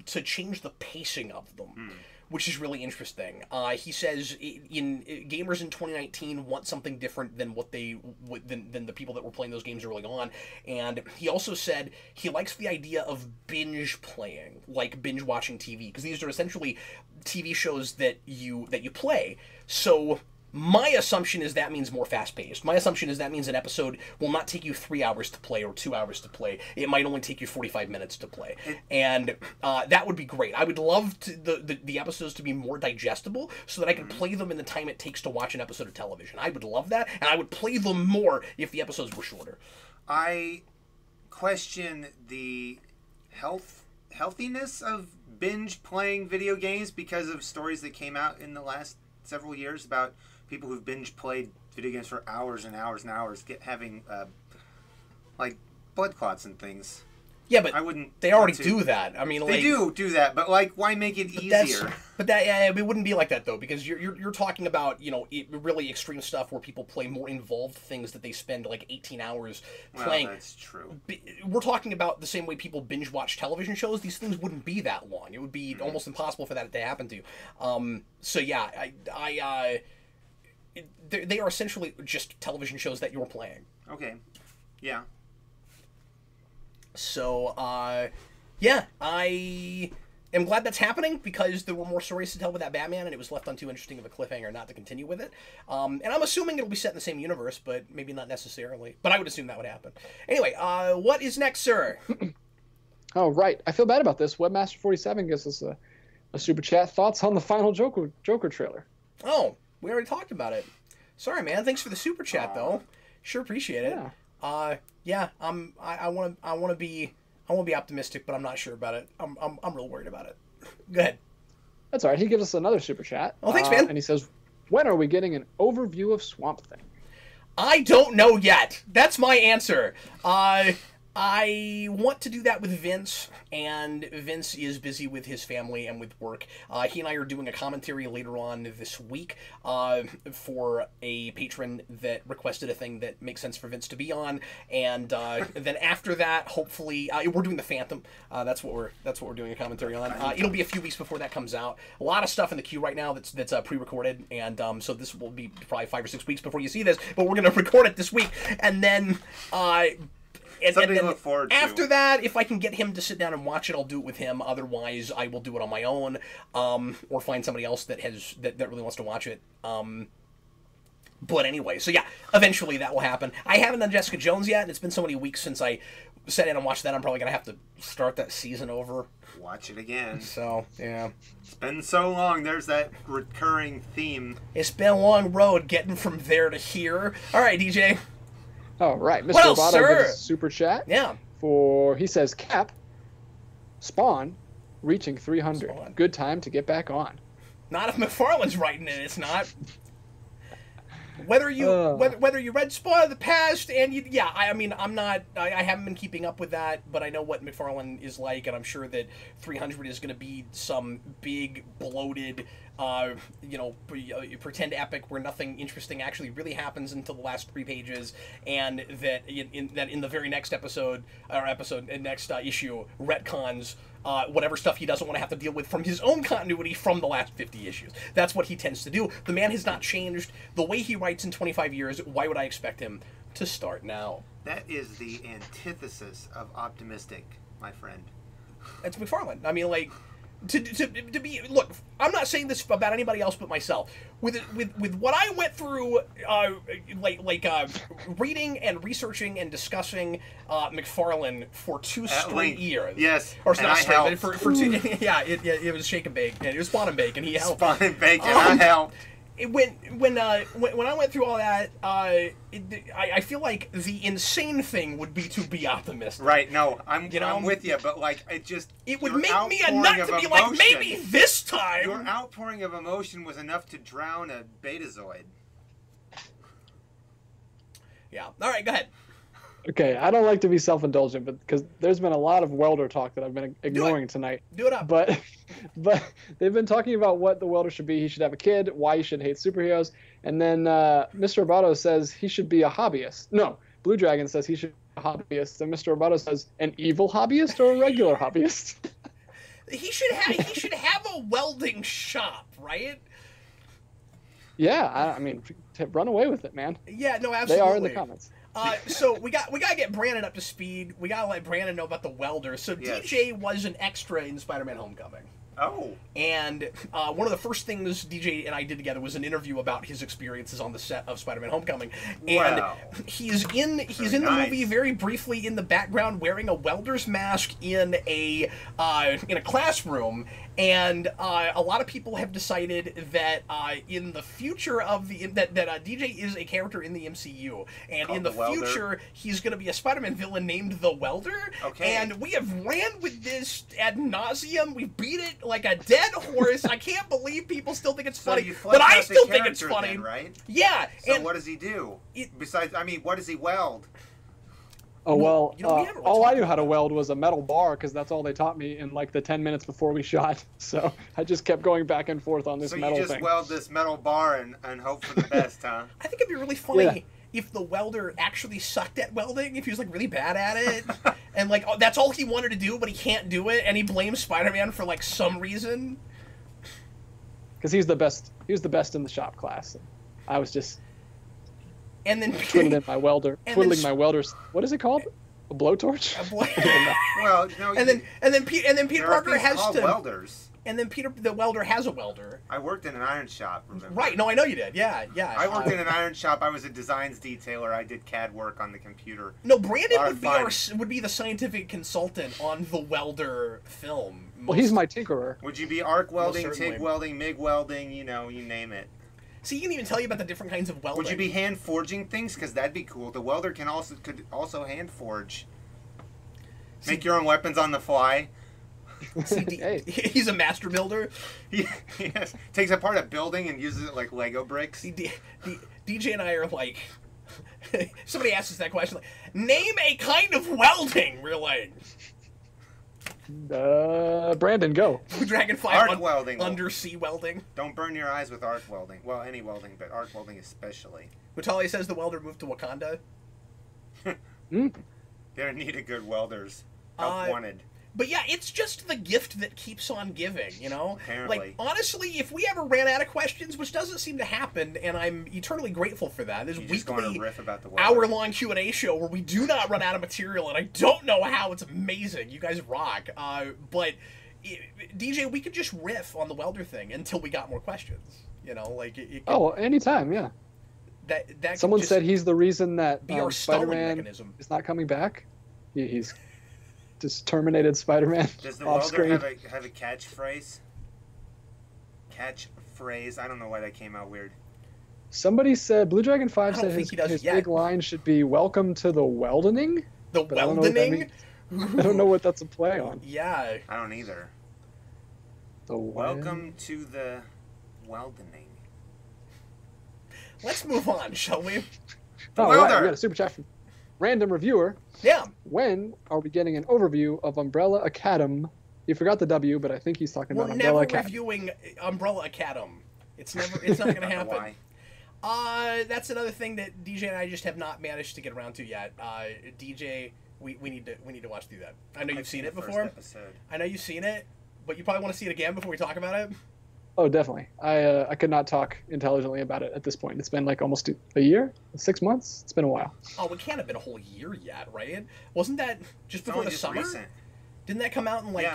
[SPEAKER 1] to change the pacing of them, which is really interesting. He says gamers in 2019 want something different than what than the people that were playing those games early on. And he also said he likes the idea of binge playing, like binge watching TV, because these are essentially TV shows that you play. So my assumption is that means more fast-paced. My assumption is that means an episode will not take you 3 hours to play or 2 hours to play. It might only take you 45 minutes to play. And that would be great. I would love the episodes to be more digestible so that I can play them in the time it takes to watch an episode of television. I would love that, and I would play them more if the episodes were shorter.
[SPEAKER 3] I question the healthiness of binge playing video games because of stories that came out in the last several years about people who've binge played video games for hours and hours and hours, having like blood clots and things.
[SPEAKER 1] Yeah, but
[SPEAKER 3] I wouldn't.
[SPEAKER 1] They already do that. I mean,
[SPEAKER 3] they do that, but like, why make it easier?
[SPEAKER 1] It wouldn't be like that though, because you're talking about really extreme stuff where people play more involved things that they spend like 18 hours playing.
[SPEAKER 3] Well, that's true.
[SPEAKER 1] We're talking about the same way people binge watch television shows. These things wouldn't be that long. It would be almost impossible for that to happen to you. So yeah, they are essentially just television shows that you're playing.
[SPEAKER 3] Okay. Yeah.
[SPEAKER 1] So, yeah, I am glad that's happening because there were more stories to tell with that Batman, and it was left on too interesting of a cliffhanger not to continue with it. And I'm assuming it'll be set in the same universe, but maybe not necessarily. But I would assume that would happen. Anyway, what is next, sir?
[SPEAKER 2] Oh, right. I feel bad about this. Webmaster47 gives us a super chat. Thoughts on the final Joker trailer?
[SPEAKER 1] Oh, we already talked about it. Sorry, man. Thanks for the super chat, though. Sure appreciate it.
[SPEAKER 2] Yeah.
[SPEAKER 1] I want to be optimistic, but I'm not sure about it. I'm real worried about it. Go ahead.
[SPEAKER 2] That's all right. He gives us another super chat.
[SPEAKER 1] Oh, thanks, man.
[SPEAKER 2] And he says, "When are we getting an overview of Swamp Thing?"
[SPEAKER 1] I don't know yet. That's my answer. I want to do that with Vince, and Vince is busy with his family and with work. He and I are doing a commentary later on this week for a patron that requested a thing that makes sense for Vince to be on, and then after that, hopefully, we're doing the Phantom. That's what we're doing a commentary on. It'll be a few weeks before that comes out. A lot of stuff in the queue right now that's pre-recorded, and so this will be probably 5 or 6 weeks before you see this, but we're going to record it this week, and then.
[SPEAKER 3] Something to look forward to.
[SPEAKER 1] After that, if I can get him to sit down and watch it, I'll do it with him. Otherwise, I will do it on my own, or find somebody else that really wants to watch it. But anyway, so yeah, eventually that will happen. I haven't done Jessica Jones yet, and it's been so many weeks since I sat in and watched that. I'm probably gonna have to start that season over.
[SPEAKER 3] Watch it again.
[SPEAKER 1] So yeah,
[SPEAKER 3] it's been so long. There's that recurring theme.
[SPEAKER 1] It's been a long road getting from there to here. All right, DJ.
[SPEAKER 2] All right, Mr. Roboto gives us a super chat.
[SPEAKER 1] Yeah.
[SPEAKER 2] He says, Cap, Spawn, reaching 300. Spawn. Good time to get back on.
[SPEAKER 1] Not if McFarlane's writing it, it's not. Whether you read Spawn of the Past, and I haven't been keeping up with that, but I know what McFarlane is like, and I'm sure that 300 is going to be some big, bloated, pretend epic where nothing interesting actually really happens until the last 3 pages, and that in the very next episode issue retcons whatever stuff he doesn't want to have to deal with from his own continuity from the last 50 issues. That's what he tends to do. The man has not changed the way he writes in 25 years. Why would I expect him to start now?
[SPEAKER 3] That is the antithesis of optimistic, my friend.
[SPEAKER 1] It's McFarlane. I mean, like, to be, look, I'm not saying this about anybody else but myself. With what I went through, reading and researching and discussing McFarlane for 2 straight years.
[SPEAKER 3] Yes,
[SPEAKER 1] or not straight, but for 2. Yeah, it was shake and bake, and it was spawn and bake, and he helped.
[SPEAKER 3] Spawn and bake, and I helped.
[SPEAKER 1] When I went through all that, I feel like the insane thing would be to be optimistic.
[SPEAKER 3] Right? No, I'm with you, but like
[SPEAKER 1] it would make me a nut to be like, maybe this time.
[SPEAKER 3] Your outpouring of emotion was enough to drown a Betazoid.
[SPEAKER 1] Yeah. All right, go ahead.
[SPEAKER 2] Okay, I don't like to be self-indulgent, but because there's been a lot of welder talk that I've been ignoring tonight.
[SPEAKER 1] Do it up.
[SPEAKER 2] But they've been talking about what the welder should be. He should have a kid, why he should hate superheroes, and then Mr. Roboto says he should be a hobbyist. No, Blue Dragon says he should be a hobbyist, and Mr. Roboto says an evil hobbyist or a regular hobbyist.
[SPEAKER 1] He should have a welding shop, right?
[SPEAKER 2] Yeah, I mean, run away with it, man.
[SPEAKER 1] Yeah, no, absolutely.
[SPEAKER 2] They are in the comments.
[SPEAKER 1] So we gotta get Brandon up to speed. We gotta let Brandon know about the welder. So yes. DJ was an extra in Spider-Man Homecoming.
[SPEAKER 3] Oh.
[SPEAKER 1] And one of the first things DJ and I did together was an interview about his experiences on the set of Spider-Man Homecoming. And
[SPEAKER 3] wow.
[SPEAKER 1] he's in the movie very briefly in the background wearing a welder's mask in a classroom. And a lot of people have decided that in the future of that DJ is a character in the MCU, and in the future he's going to be a Spider-Man villain named the Welder.
[SPEAKER 3] Okay.
[SPEAKER 1] And we have ran with this ad nauseum. We beat it like a dead horse. I can't believe people still think it's funny, but I still think it's funny.
[SPEAKER 3] Then, right?
[SPEAKER 1] Yeah.
[SPEAKER 3] So what does he do? Besides, what does he weld?
[SPEAKER 2] Oh, well, all I knew how to weld was a metal bar, because that's all they taught me in like the 10 minutes before we shot. So I just kept going back and forth on this metal thing.
[SPEAKER 3] So you just weld this metal bar and hope for the best, huh?
[SPEAKER 1] I think it'd be really funny if the welder actually sucked at welding, if he was like really bad at it, and like that's all he wanted to do, but he can't do it, and he blames Spider-Man for like some reason.
[SPEAKER 2] Because he's the best. He was the best in the shop class. I was just...
[SPEAKER 1] And then
[SPEAKER 2] twiddling my welder. What is it called? A blowtorch?
[SPEAKER 3] Well, no.
[SPEAKER 1] And then Peter Parker has to.
[SPEAKER 3] Welders.
[SPEAKER 1] And then the welder has a welder.
[SPEAKER 3] I worked in an iron shop. Remember?
[SPEAKER 1] Right. No, I know you did. Yeah.
[SPEAKER 3] I worked in an iron shop. I was a designs detailer. I did CAD work on the computer.
[SPEAKER 1] No, Brandon would be the scientific consultant on the welder film.
[SPEAKER 2] Well, he's my tinkerer.
[SPEAKER 3] Would you be arc welding, TIG welding, MIG welding? You name it.
[SPEAKER 1] So he can even tell you about the different kinds of welding.
[SPEAKER 3] Would you be hand forging things? Because that'd be cool. The welder could also hand forge. Make your own weapons on the fly.
[SPEAKER 1] See, he's a master builder.
[SPEAKER 3] Yes. Takes apart a building and uses it like Lego bricks.
[SPEAKER 1] See, DJ and I are like Somebody asked us that question. Like, name a kind of welding. We're like,
[SPEAKER 2] Brandon, go.
[SPEAKER 1] Dragonfly
[SPEAKER 3] arc welding.
[SPEAKER 1] Undersea welding.
[SPEAKER 3] Don't burn your eyes with arc welding. Well, any welding, but arc welding especially.
[SPEAKER 1] Mutali says the welder moved to Wakanda.
[SPEAKER 3] They're needed good welders. Help wanted.
[SPEAKER 1] But yeah, it's just the gift that keeps on giving, you know?
[SPEAKER 3] Apparently.
[SPEAKER 1] Like, honestly, if we ever ran out of questions, which doesn't seem to happen, and I'm eternally grateful for that, this weekly hour-long Q&A show where we do not run out of material, and I don't know how. It's amazing. You guys rock. But, DJ, we could just riff on the welder thing until we got more questions, you know? Like,
[SPEAKER 2] anytime, yeah.
[SPEAKER 1] That
[SPEAKER 2] Someone said he's the reason that
[SPEAKER 1] SpiderMan
[SPEAKER 2] is not coming back. He's just terminated SpiderMan.
[SPEAKER 3] Does the
[SPEAKER 2] welder
[SPEAKER 3] screen have a catchphrase? Catchphrase. I don't know why that came out weird.
[SPEAKER 2] Somebody said Blue Dragon 5 said his big line should be "Welcome to the weldening."
[SPEAKER 1] The weldening.
[SPEAKER 2] I don't know what that's a play on.
[SPEAKER 1] Yeah.
[SPEAKER 3] I don't either. Welcome to the weldening.
[SPEAKER 1] Let's move on, shall we?
[SPEAKER 2] Right, we got a super chat from Random Reviewer.
[SPEAKER 1] Yeah.
[SPEAKER 2] When are we getting an overview of Umbrella Academy? He forgot the W, but I think he's talking about Umbrella Academy.
[SPEAKER 1] We're never reviewing Umbrella Academy. It's not going to happen. Why? That's another thing that DJ and I just have not managed to get around to yet. DJ, we need to watch through that. I know you've seen it before. I know you've seen it, but you probably want to see it again before we talk about it.
[SPEAKER 2] Oh, definitely. I could not talk intelligently about it at this point. It's been like almost a year, 6 months. It's been a while.
[SPEAKER 1] Oh, it can't have been a whole year yet, right? Wasn't that just before the summer?
[SPEAKER 3] Recent.
[SPEAKER 1] Didn't that come out in like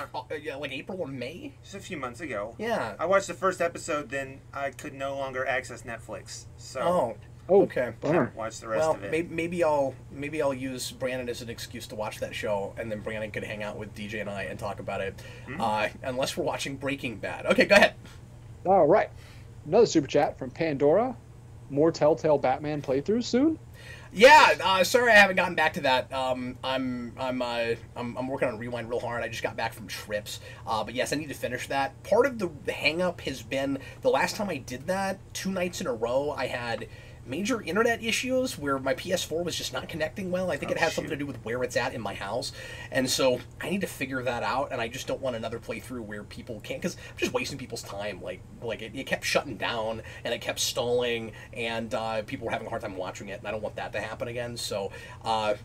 [SPEAKER 1] April or May?
[SPEAKER 3] Just a few months ago.
[SPEAKER 1] Yeah.
[SPEAKER 3] I watched the first episode, then I could no longer access Netflix. So.
[SPEAKER 1] Okay.
[SPEAKER 3] Watch the rest of it.
[SPEAKER 1] Maybe I'll use Brandon as an excuse to watch that show, and then Brandon could hang out with DJ and I and talk about it. Unless we're watching Breaking Bad. Okay, go ahead.
[SPEAKER 2] All right, another super chat from Pandora. More Telltale Batman playthroughs soon?
[SPEAKER 1] Yeah, sorry I haven't gotten back to that. I'm working on Rewind real hard. I just got back from trips, but yes, I need to finish that. Part of the hang-up has been the last time I did that, 2 nights in a row, I had major internet issues where my PS4 was just not connecting well. I think it has something to do with where it's at in my house. And so I need to figure that out, and I just don't want another playthrough where people can't, because I'm just wasting people's time. Like it kept shutting down, and it kept stalling, and people were having a hard time watching it, and I don't want that to happen again. So,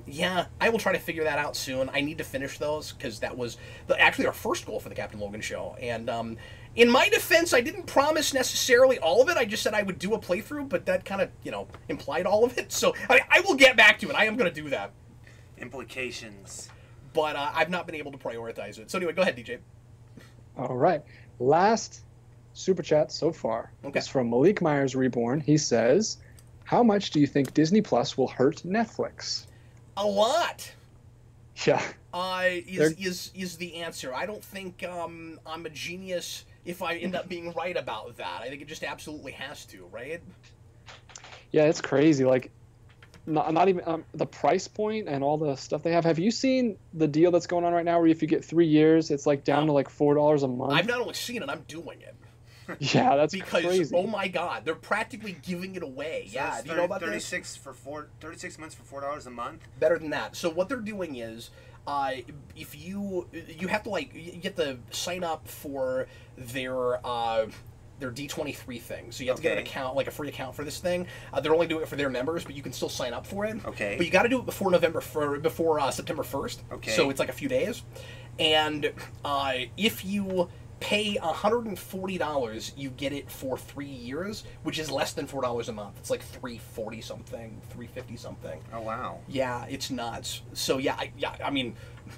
[SPEAKER 1] yeah, I will try to figure that out soon. I need to finish those, because that was actually our first goal for the Captain Logan show. And, in my defense, I didn't promise necessarily all of it. I just said I would do a playthrough, but that kind of, implied all of it. So I will get back to it. I am going to do that.
[SPEAKER 3] Implications.
[SPEAKER 1] But I've not been able to prioritize it. So anyway, go ahead, DJ.
[SPEAKER 2] All right. Last super chat so far is from Malik Myers Reborn. He says, how much do you think Disney Plus will hurt Netflix?
[SPEAKER 1] A lot.
[SPEAKER 2] Yeah.
[SPEAKER 1] Is the answer. I don't think I'm a genius if I end up being right about that. I think it just absolutely has to, right?
[SPEAKER 2] Yeah, it's crazy. Like, not even the price point and all the stuff they have. Have you seen the deal that's going on right now where if you get 3 years, it's like down to like $4 a month?
[SPEAKER 1] I've not only seen it, I'm doing it.
[SPEAKER 2] Yeah, that's crazy.
[SPEAKER 1] Because, oh my God, they're practically giving it away.
[SPEAKER 3] So
[SPEAKER 1] yeah, do you know about
[SPEAKER 3] 36 months for $4 a month?
[SPEAKER 1] Better than that. So what they're doing is, if you have to you get to sign up for their D23 thing. So you have to get an account, like a free account for this thing. They're only doing it for their members, but you can still sign up for it.
[SPEAKER 3] Okay.
[SPEAKER 1] But you got to do it before September 1st. Okay. So it's like a few days. And if you pay $140, you get it for 3 years, which is less than $4 a month. It's like $340 something, $350 something.
[SPEAKER 3] Oh wow.
[SPEAKER 1] Yeah, it's nuts. So yeah, I mean,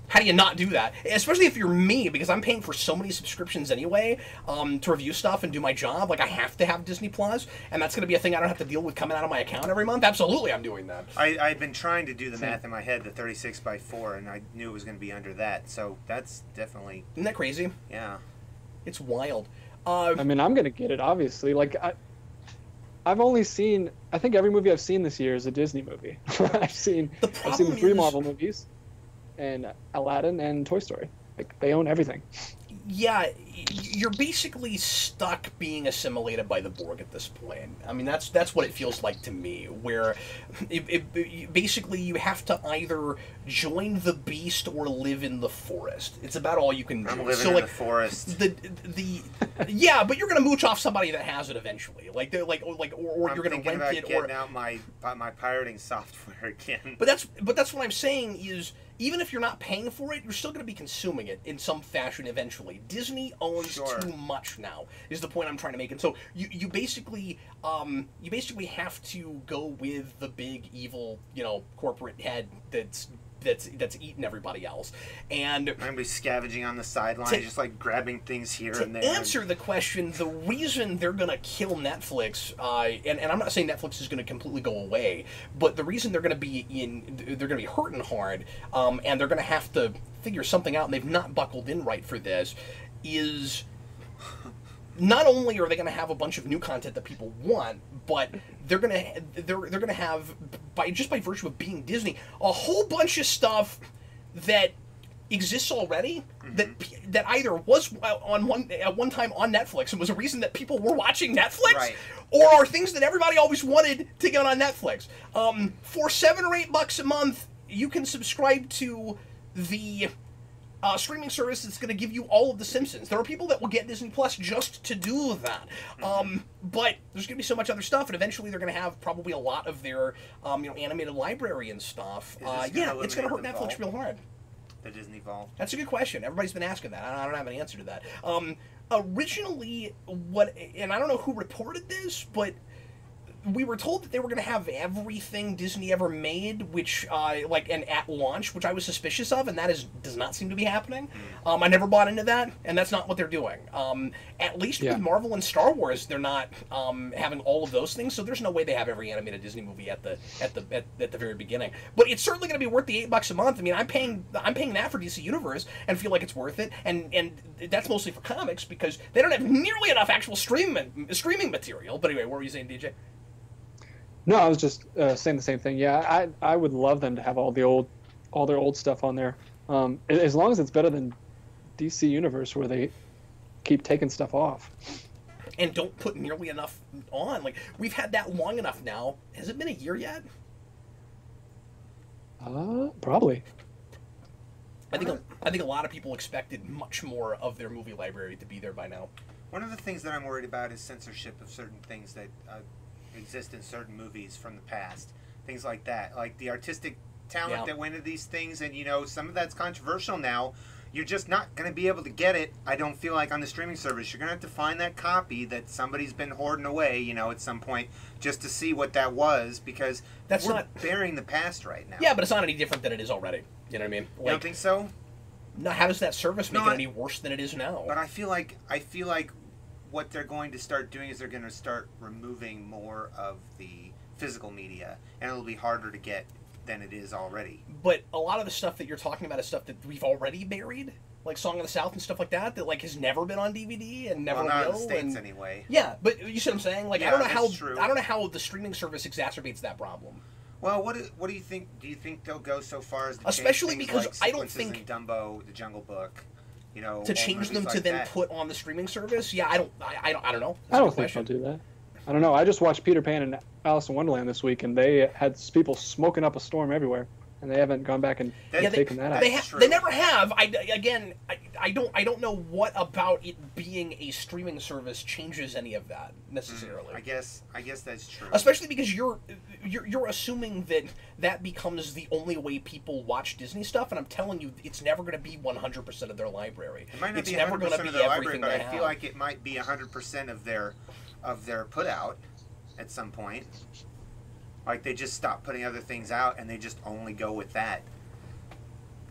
[SPEAKER 1] how do you not do that? Especially if you're me, because I'm paying for so many subscriptions anyway, to review stuff and do my job. Like I have to have Disney Plus, and that's going to be a thing I don't have to deal with coming out of my account every month. Absolutely, I'm doing that.
[SPEAKER 3] I've been trying to do the math in my head, the 36 by 4, and I knew it was going to be under that. So that's definitely.
[SPEAKER 1] Isn't that crazy?
[SPEAKER 3] Yeah.
[SPEAKER 1] It's wild.
[SPEAKER 2] I mean, I'm going to get it, obviously. Like, I've only seen, I think every movie I've seen this year is a Disney movie. I've seen the 3 Marvel movies, and Aladdin and Toy Story. Like, they own everything.
[SPEAKER 1] Yeah, you're basically stuck being assimilated by the Borg at this point. I mean, that's what it feels like to me, where basically you have to either join the beast or live in the forest. It's about all you can do.
[SPEAKER 3] I'm living in the forest.
[SPEAKER 1] Yeah, but you're gonna mooch off somebody that has it eventually. Or you're gonna rent it,
[SPEAKER 3] or out my pirating software again.
[SPEAKER 1] But that's what I'm saying is, even if you're not paying for it, you're still going to be consuming it in some fashion eventually. Disney owns too much now, is the point I'm trying to make. And so you basically have to go with the big evil, corporate head that's eating everybody else. And
[SPEAKER 3] I'm gonna be scavenging on the sidelines, just like grabbing things here and there.
[SPEAKER 1] To answer the question, the reason they're gonna kill Netflix, and I'm not saying Netflix is gonna completely go away, but the reason they're gonna be hurting hard, and they're gonna have to figure something out, and they've not buckled in right for this, is not only are they going to have a bunch of new content that people want, but they're going to have, by virtue of being Disney, a whole bunch of stuff that exists already, that either was at one time on Netflix and was a reason that people were watching Netflix, or are things that everybody always wanted to get on Netflix. For $7 or $8 a month, you can subscribe to the streaming service that's going to give you all of The Simpsons. There are people that will get Disney Plus just to do that. But there's going to be so much other stuff, and eventually they're going to have probably a lot of their animated library and stuff. It's going to hurt Netflix real hard.
[SPEAKER 3] The Disney Vault?
[SPEAKER 1] That's a good question. Everybody's been asking that. I don't have an answer to that. Originally, and I don't know who reported this, but we were told that they were going to have everything Disney ever made, which, and at launch, which I was suspicious of, and that does not seem to be happening. I never bought into that, and that's not what they're doing. At least with Marvel and Star Wars, they're not having all of those things, so there's no way they have every animated Disney movie at the very beginning. But it's certainly going to be worth the $8 a month. I mean, I'm paying that for DC Universe and feel like it's worth it, and that's mostly for comics because they don't have nearly enough actual streaming material. But anyway, what were you saying, DJ?
[SPEAKER 2] No, I was just saying the same thing. Yeah, I would love them to have all their old stuff on there, as long as it's better than DC Universe, where they keep taking stuff off
[SPEAKER 1] and don't put nearly enough on. Like, we've had that long enough now. Has it been a year yet?
[SPEAKER 2] Probably.
[SPEAKER 1] I think a lot of people expected much more of their movie library to be there by now.
[SPEAKER 3] One of the things that I'm worried about is censorship of certain things that exist in certain movies from the past, things like that, like the artistic talent that went into these things, and some of that's controversial now. You're just not going to be able to get it, I don't feel like, on the streaming service. You're going to have to find that copy that somebody's been hoarding away, at some point, just to see what that was, because we're not burying the past right now.
[SPEAKER 1] Yeah, but it's not any different than it is already. You know what I mean?
[SPEAKER 3] You don't think so?
[SPEAKER 1] No, how does that service make it any worse than it is now?
[SPEAKER 3] But I feel like what they're going to start doing is they're going to start removing more of the physical media, and it'll be harder to get than it is already.
[SPEAKER 1] But a lot of the stuff that you're talking about is stuff that we've already buried, like Song of the South and stuff like that has never been on DVD and never
[SPEAKER 3] not
[SPEAKER 1] will.
[SPEAKER 3] In the States anyway.
[SPEAKER 1] Yeah, but you see what I'm saying? Like, I don't know how the streaming service exacerbates that problem.
[SPEAKER 3] Well, what do you think? Do you think they'll go so far as to
[SPEAKER 1] especially
[SPEAKER 3] change
[SPEAKER 1] because
[SPEAKER 3] like
[SPEAKER 1] I don't think
[SPEAKER 3] in Dumbo, The Jungle Book,
[SPEAKER 1] to change them to then put on the streaming service? Yeah, I don't know.
[SPEAKER 2] I don't think they'll do that. I don't know. I just watched Peter Pan and Alice in Wonderland this week, and they had people smoking up a storm everywhere, and they haven't gone back and taken that out.
[SPEAKER 1] They never have. I don't know what about it being a streaming service changes any of that necessarily.
[SPEAKER 3] I guess that's true.
[SPEAKER 1] Especially because you're assuming that becomes the only way people watch Disney stuff, and I'm telling you, it's never going to be 100% of their library.
[SPEAKER 3] It might not be 100% of their library, but I feel like it might be 100% of their put out at some point. Like, they just stop putting other things out and they just only go with that.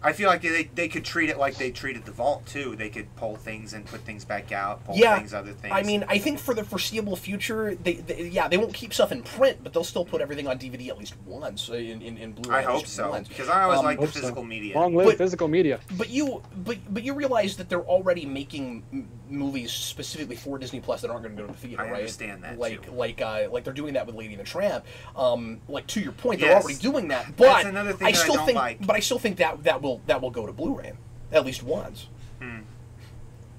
[SPEAKER 3] I feel like they could treat it like they treated the Vault too. They could pull things and put things back out, pull things, other things.
[SPEAKER 1] I mean, I think for the foreseeable future, they won't keep stuff in print, but they'll still put everything on DVD at least once, in Blu-ray.
[SPEAKER 3] I hope so, because I always like the physical media.
[SPEAKER 2] Long live physical media.
[SPEAKER 1] But you realize that they're already making movies specifically for Disney Plus that aren't going to go to the theater, right?
[SPEAKER 3] I understand that
[SPEAKER 1] like they're doing that with Lady and the Tramp. Like, to your point, they're already doing that. But
[SPEAKER 3] that's another thing I don't like.
[SPEAKER 1] But I still think that will go to Blu-ray at least once.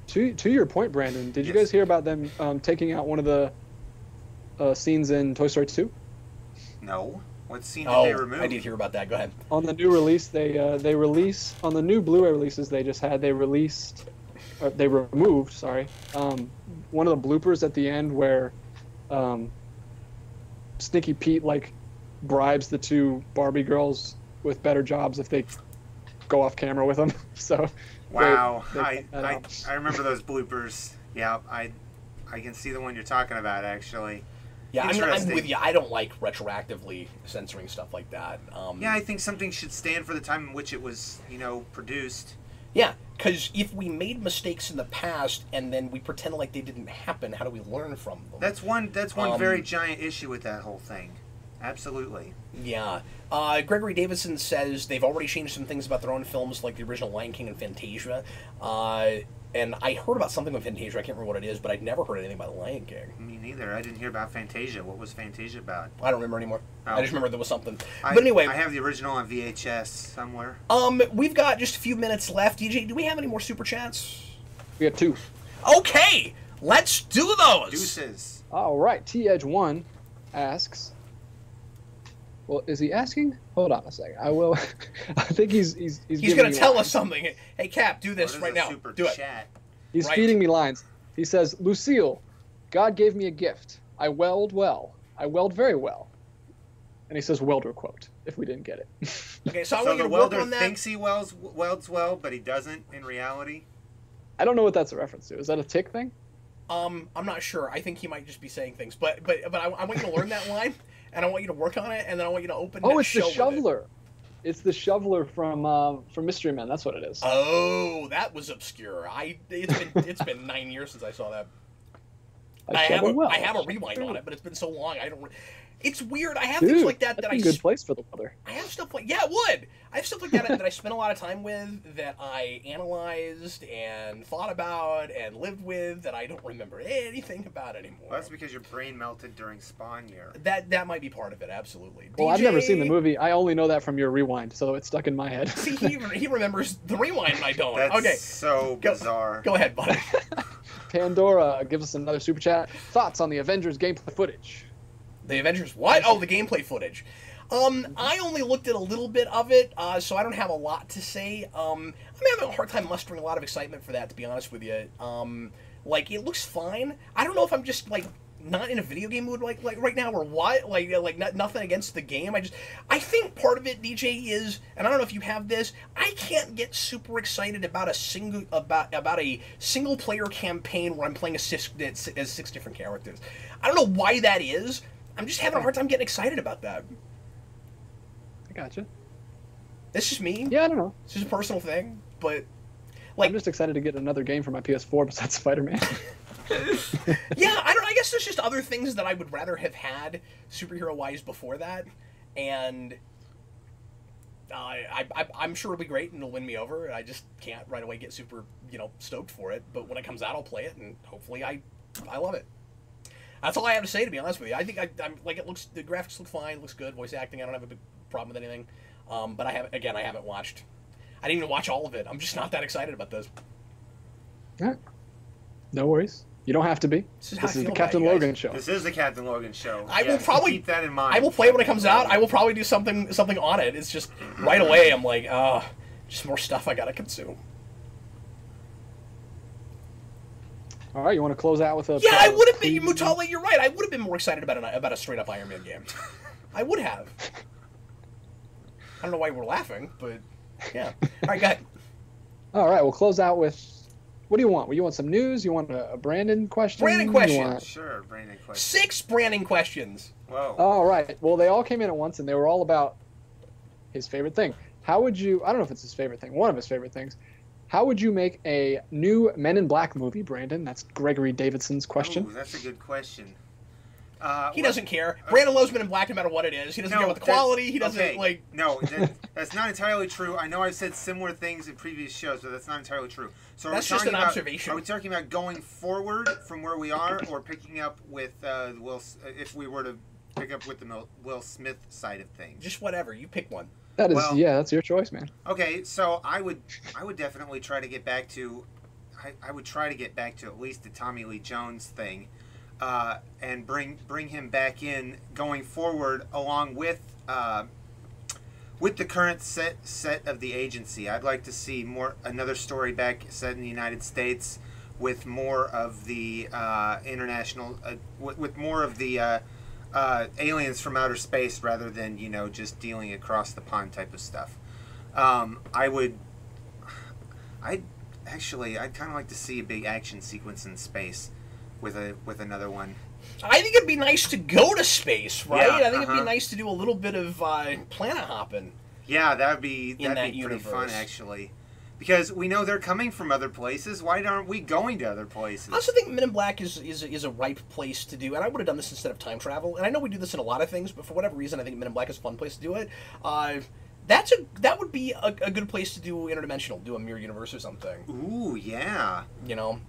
[SPEAKER 2] To your point, Brandon, did you guys hear about them taking out one of the scenes in Toy Story 2?
[SPEAKER 3] No. What scene did they remove?
[SPEAKER 1] I did hear about that. Go ahead.
[SPEAKER 2] On the new release, they release on the new Blu-ray releases they just had. They removed one of the bloopers at the end where Sneaky Pete like bribes the two Barbie girls with better jobs if they go off camera with them. So
[SPEAKER 3] wow, I remember those bloopers. Yeah, I can see the one you're talking about actually.
[SPEAKER 1] Yeah, I'm with you. I don't like retroactively censoring stuff like that.
[SPEAKER 3] Yeah, I think something should stand for the time in which it was, produced.
[SPEAKER 1] Yeah, because if we made mistakes in the past and then we pretend like they didn't happen, how do we learn from them?
[SPEAKER 3] That's one very giant issue with that whole thing. Absolutely.
[SPEAKER 1] Yeah. Gregory Davidson says they've already changed some things about their own films, like the original Lion King and Fantasia. And I heard about something with Fantasia. I can't remember what it is, but I'd never heard anything about Lion King.
[SPEAKER 3] Me neither. I didn't hear about Fantasia. What was Fantasia about?
[SPEAKER 1] I don't remember anymore. Oh. I just remember there was something. But anyway,
[SPEAKER 3] I have the original on VHS somewhere.
[SPEAKER 1] We've got just a few minutes left. DJ, do we have any more super chats?
[SPEAKER 2] We have 2.
[SPEAKER 1] Okay, let's do those.
[SPEAKER 3] Deuces.
[SPEAKER 2] All right. T-Edge1 asks. Well, is he asking? Hold on a second. I will. I think he's
[SPEAKER 1] going to tell us something. Hey, Cap, do this right now. Do it.
[SPEAKER 2] He's feeding me lines. He says, Lucille, God gave me a gift. I weld well. I weld very well. And he says welder quote, if we didn't get it.
[SPEAKER 1] Okay, so I want you to work on that.
[SPEAKER 3] The welder thinks he welds well, but he doesn't in reality?
[SPEAKER 2] I don't know what that's a reference to. Is that a tick thing?
[SPEAKER 1] I'm not sure. I think he might just be saying things. But I want you to learn that line. And I want you to work on it, and then I want you to open.
[SPEAKER 2] Oh, it's the shoveler. It's the shoveler from Mystery Men. That's what it is.
[SPEAKER 1] Oh, that was obscure. It's been 9 years since I saw that. I have a rewind on it, but it's been so long. I don't. It's weird. I have things like that
[SPEAKER 2] that's a good place for the weather.
[SPEAKER 1] I have stuff like it would. I have stuff like that that I spent a lot of time with, that I analyzed and thought about and lived with, that I don't remember anything about anymore.
[SPEAKER 3] Well, that's because your brain melted during Spawn year.
[SPEAKER 1] That might be part of it. Absolutely.
[SPEAKER 2] Well, I've never seen the movie. I only know that from your rewind, so it's stuck in my head.
[SPEAKER 1] See, he remembers the rewind, and I don't.
[SPEAKER 3] That's
[SPEAKER 1] okay.
[SPEAKER 3] So bizarre.
[SPEAKER 1] Go ahead, buddy.
[SPEAKER 2] Pandora gives us another super chat. Thoughts on the Avengers gameplay footage?
[SPEAKER 1] The Avengers what? Oh, the gameplay footage. I only looked at a little bit of it, so I don't have a lot to say. I'm having a hard time mustering a lot of excitement for that, to be honest with you. Like, it looks fine. I don't know if I'm just, like, not in a video game mood like right now or what. Nothing against the game. I think part of it, DJ, is, and I don't know if you have this, I can't get super excited about a single player campaign where I'm playing as six different characters. I don't know why that is. I'm just having a hard time getting excited about that.
[SPEAKER 2] I gotcha.
[SPEAKER 1] It's just me.
[SPEAKER 2] Yeah, I don't know.
[SPEAKER 1] It's just a personal thing, but
[SPEAKER 2] I'm just excited to get another game for my PS4 besides SpiderMan.
[SPEAKER 1] Yeah, I guess there's just other things that I would rather have had superhero-wise before that, and I'm sure it'll be great and it'll win me over. I just can't right away get super stoked for it. But when it comes out, I'll play it, and hopefully I love it. That's all I have to say, to be honest with you. I think I'm like, the graphics look fine, looks good, voice acting, I don't have a big problem with anything. But I haven't watched. I didn't even watch all of it. I'm just not that excited about this.
[SPEAKER 2] Yeah. No worries. You don't have to be. This is the Captain Logan show.
[SPEAKER 3] This is the Captain Logan show.
[SPEAKER 1] I will probably
[SPEAKER 3] keep that in mind.
[SPEAKER 1] I will play it when it comes out. I will probably do something on it. It's just right away I'm like, just more stuff I gotta consume.
[SPEAKER 2] All right, you want to close out with a...
[SPEAKER 1] Yeah, I would have been... Mutale, you're right. I would have been more excited about a straight-up Iron Man game. I would have. I don't know why we're laughing, but yeah. All right, go ahead.
[SPEAKER 2] All right, we'll close out with... What do you want? You want some news? You want a Brandon question?
[SPEAKER 1] Brandon question.
[SPEAKER 3] Sure, Brandon question.
[SPEAKER 1] 6 Brandon questions.
[SPEAKER 3] Whoa.
[SPEAKER 2] All right. Well, they all came in at once, and they were all about his favorite thing. How would you... I don't know if it's his favorite thing. One of his favorite things. How would you make a new Men in Black movie, Brandon? That's Gregory Davidson's question.
[SPEAKER 3] Ooh, that's a good question.
[SPEAKER 1] He doesn't care. Brandon loves Men in Black no matter what it is. He doesn't care about the quality. He doesn't,
[SPEAKER 3] No, that's not entirely true. I know I've said similar things in previous shows, but that's not entirely true. So
[SPEAKER 1] that's just an observation.
[SPEAKER 3] Are we talking about going forward from where we are, or picking up with if we were to pick up with the Will Smith side of things?
[SPEAKER 1] Just whatever. You pick one.
[SPEAKER 2] That's your choice, man.
[SPEAKER 3] Okay, so I would definitely try to get back to I would try to get back to at least the Tommy Lee Jones thing, and bring him back in going forward along with the current set of the agency. I'd like to see another story back set in the United States with more of the international, with more of the aliens from outer space rather than just dealing across the pond type of stuff. I'd kind of like to see a big action sequence in space with another one.
[SPEAKER 1] I think it'd be nice to go to space, right?
[SPEAKER 3] Yeah,
[SPEAKER 1] I think it'd be nice to do a little bit of planet hopping.
[SPEAKER 3] Yeah, that'd be pretty
[SPEAKER 1] universe.
[SPEAKER 3] Fun, actually. Because we know they're coming from other places. Why aren't we going to other places?
[SPEAKER 1] I also think Men in Black is a ripe place to do, and I would have done this instead of time travel. And I know we do this in a lot of things, but for whatever reason, I think Men in Black is a fun place to do it. That would be a good place to do interdimensional, do a mirror universe or something.
[SPEAKER 3] Ooh, yeah.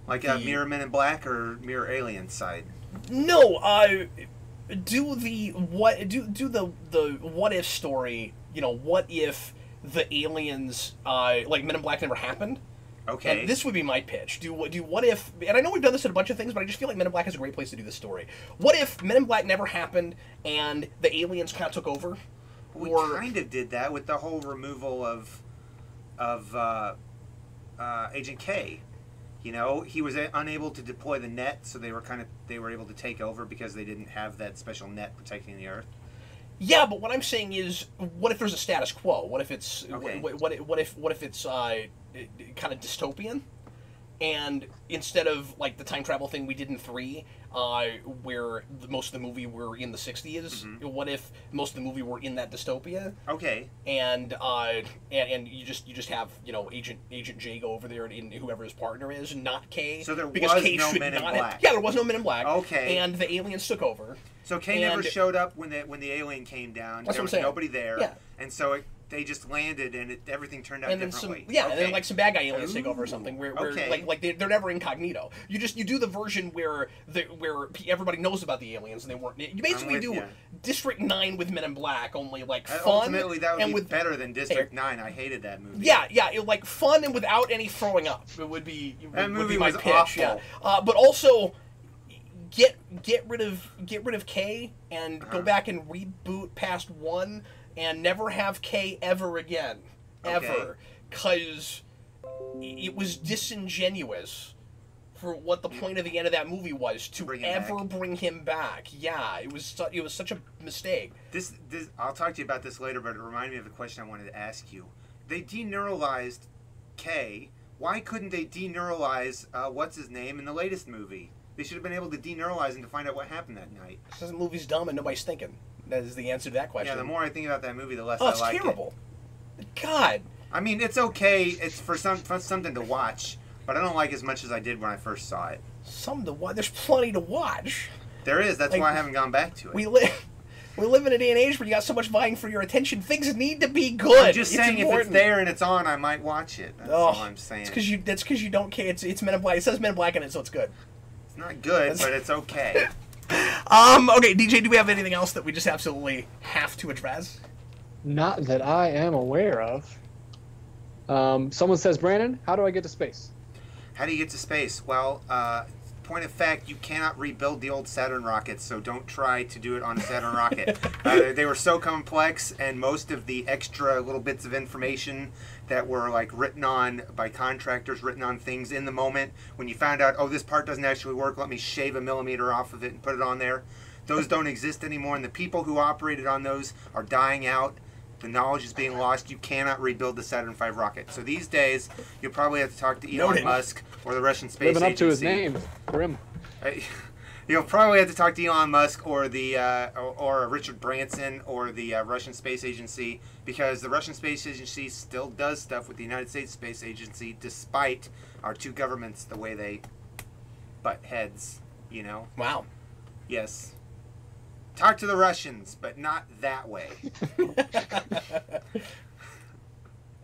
[SPEAKER 3] Like a Mirror Men in Black or Mirror Alien side.
[SPEAKER 1] No, do the what if story. What if the aliens like Men in Black never happened?
[SPEAKER 3] Okay.
[SPEAKER 1] And this would be my pitch. Do what if? And I know we've done this in a bunch of things, but I just feel like Men in Black is a great place to do this story. What if Men in Black never happened and the aliens kind of took over?
[SPEAKER 3] We kind of did that with the whole removal of Agent K. He was unable to deploy the net, so they were able to take over because they didn't have that special net protecting the Earth.
[SPEAKER 1] Yeah, but what I'm saying is, what if there's a status quo? What if it's
[SPEAKER 3] okay.
[SPEAKER 1] what if it's kind of dystopian? And instead of like the time travel thing we did in 3, where most of the movie were in the 60s, what if most of the movie were in that dystopia?
[SPEAKER 3] Okay.
[SPEAKER 1] And you just have Agent J go over there and whoever his partner is, not K.
[SPEAKER 3] So there
[SPEAKER 1] because
[SPEAKER 3] was
[SPEAKER 1] K
[SPEAKER 3] no
[SPEAKER 1] should
[SPEAKER 3] Men in
[SPEAKER 1] not
[SPEAKER 3] Black.
[SPEAKER 1] Have, yeah, there was no Men in Black.
[SPEAKER 3] Okay.
[SPEAKER 1] And the aliens took over.
[SPEAKER 3] So K never showed up when the alien came down.
[SPEAKER 1] That's
[SPEAKER 3] there
[SPEAKER 1] what I'm saying.
[SPEAKER 3] was nobody there.
[SPEAKER 1] Yeah.
[SPEAKER 3] And so they just landed and everything turned out differently.
[SPEAKER 1] And then like some bad guy aliens take over or something where like they're never incognito. You do the version where everybody knows about the aliens and they weren't. You basically do District 9 with Men in Black, only like fun.
[SPEAKER 3] Ultimately, that would be better than District 9. I hated that movie.
[SPEAKER 1] Yeah, like fun and without any throwing up. It would be
[SPEAKER 3] that movie
[SPEAKER 1] would be my
[SPEAKER 3] was
[SPEAKER 1] pitch.
[SPEAKER 3] awful.
[SPEAKER 1] Yeah, but also get rid of K and go back and reboot past 1 and never have K ever again, ever, because it was disingenuous for what the point of the end of that movie was to bring him back. Yeah, it was such a mistake.
[SPEAKER 3] This I'll talk to you about this later, but it reminded me of a question I wanted to ask you. They deneuralized K. Why couldn't they deneuralize what's his name in the latest movie? They should have been able to deneuralize him to find out what happened that night.
[SPEAKER 1] Because the movie's dumb and nobody's thinking. That is the answer to that question.
[SPEAKER 3] Yeah, the more I think about that movie, the less I like it.
[SPEAKER 1] Oh, it's terrible. God.
[SPEAKER 3] I mean, it's okay. It's for something to watch, but I don't like as much as I did when I first saw it.
[SPEAKER 1] Something to watch? There's plenty to watch.
[SPEAKER 3] There is. That's why I haven't gone back to it.
[SPEAKER 1] We live in a day and age where you got so much vying for your attention. Things need to be good.
[SPEAKER 3] I'm just saying, important. If it's there and it's on, I might watch it. That's all I'm saying.
[SPEAKER 1] That's because you don't care. It's Men in Black. It says Men in Black in it, so it's good.
[SPEAKER 3] It's not good, but it's okay.
[SPEAKER 1] Okay, DJ, do we have anything else that we just absolutely have to address?
[SPEAKER 2] Not that I am aware of. Someone says, Brandon, how do I get to space?
[SPEAKER 3] How do you get to space? Well, point of fact, you cannot rebuild the old Saturn rockets, so don't try to do it on a Saturn rocket. They were so complex, and most of the extra little bits of information that were like written on by contractors, written on things in the moment, when you found out, oh, this part doesn't actually work, let me shave a millimeter off of it and put it on there. Those don't exist anymore, and the people who operated on those are dying out. The knowledge is being lost. You cannot rebuild the Saturn V rocket. So these days, you'll probably have to talk to Elon Musk or the Russian Space Agency.
[SPEAKER 2] Living up to his name, Grim.
[SPEAKER 3] You'll probably have to talk to Elon Musk or the or Richard Branson or the Russian Space Agency, because the Russian Space Agency still does stuff with the United States Space Agency, despite our two governments the way they butt heads.
[SPEAKER 1] Wow.
[SPEAKER 3] Yes. Talk to the Russians, but not that way.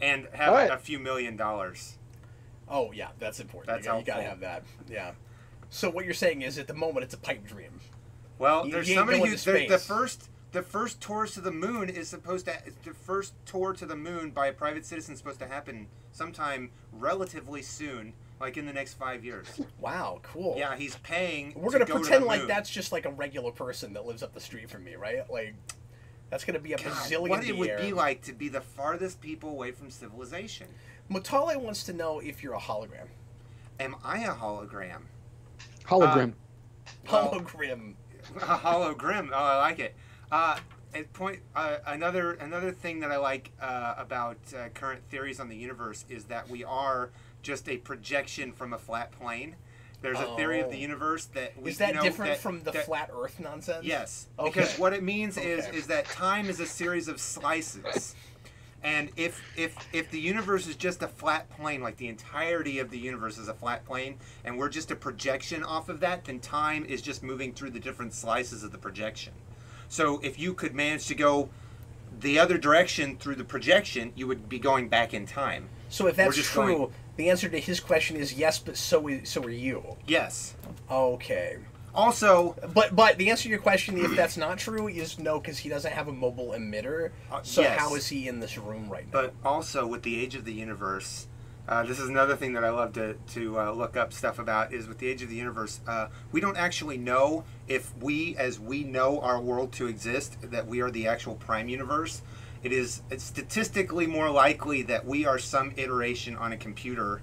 [SPEAKER 3] And have a few $1 million.
[SPEAKER 1] Oh yeah, that's important.
[SPEAKER 3] That's
[SPEAKER 1] you gotta have that. Yeah. So what you're saying is, at the moment, it's a pipe dream.
[SPEAKER 3] Well, there's somebody who the first tours to the moon is supposed to. The first tour to the moon by a private citizen is supposed to happen sometime relatively soon. like in the next 5 years.
[SPEAKER 1] Wow, cool.
[SPEAKER 3] Yeah, he's paying.
[SPEAKER 1] We're gonna pretend like that's just like a regular person that lives up the street from me, right? Like, that's gonna be a bazillion.
[SPEAKER 3] What it would be like to be the farthest people away from civilization.
[SPEAKER 1] Mutale wants to know if you're a hologram.
[SPEAKER 3] Am I a hologram?
[SPEAKER 2] Hologram.
[SPEAKER 1] Hologram.
[SPEAKER 3] A hologram. Oh, I like it. Another thing that I like about current theories on the universe is that we are just a projection from a flat plane. There's a theory of the universe that we,
[SPEAKER 1] is that different from the flat Earth nonsense?
[SPEAKER 3] Yes, because what it means is that time is a series of slices, and if the universe is just a flat plane, like the entirety of the universe is a flat plane, and we're just a projection off of that, then time is just moving through the different slices of the projection. So if you could manage to go the other direction through the projection, you would be going back in time.
[SPEAKER 1] So if that's true, the answer to his question is yes, but so are you.
[SPEAKER 3] Yes.
[SPEAKER 1] Okay.
[SPEAKER 3] Also,
[SPEAKER 1] but the answer to your question, if that's not true, is no, because he doesn't have a mobile emitter. So
[SPEAKER 3] yes.
[SPEAKER 1] How is he in this room right now?
[SPEAKER 3] But also, with the age of the universe, this is another thing that I love to look up stuff about, is with the age of the universe, we don't actually know if we, as we know our world to exist, that we are the actual prime universe. It's statistically more likely that we are some iteration on a computer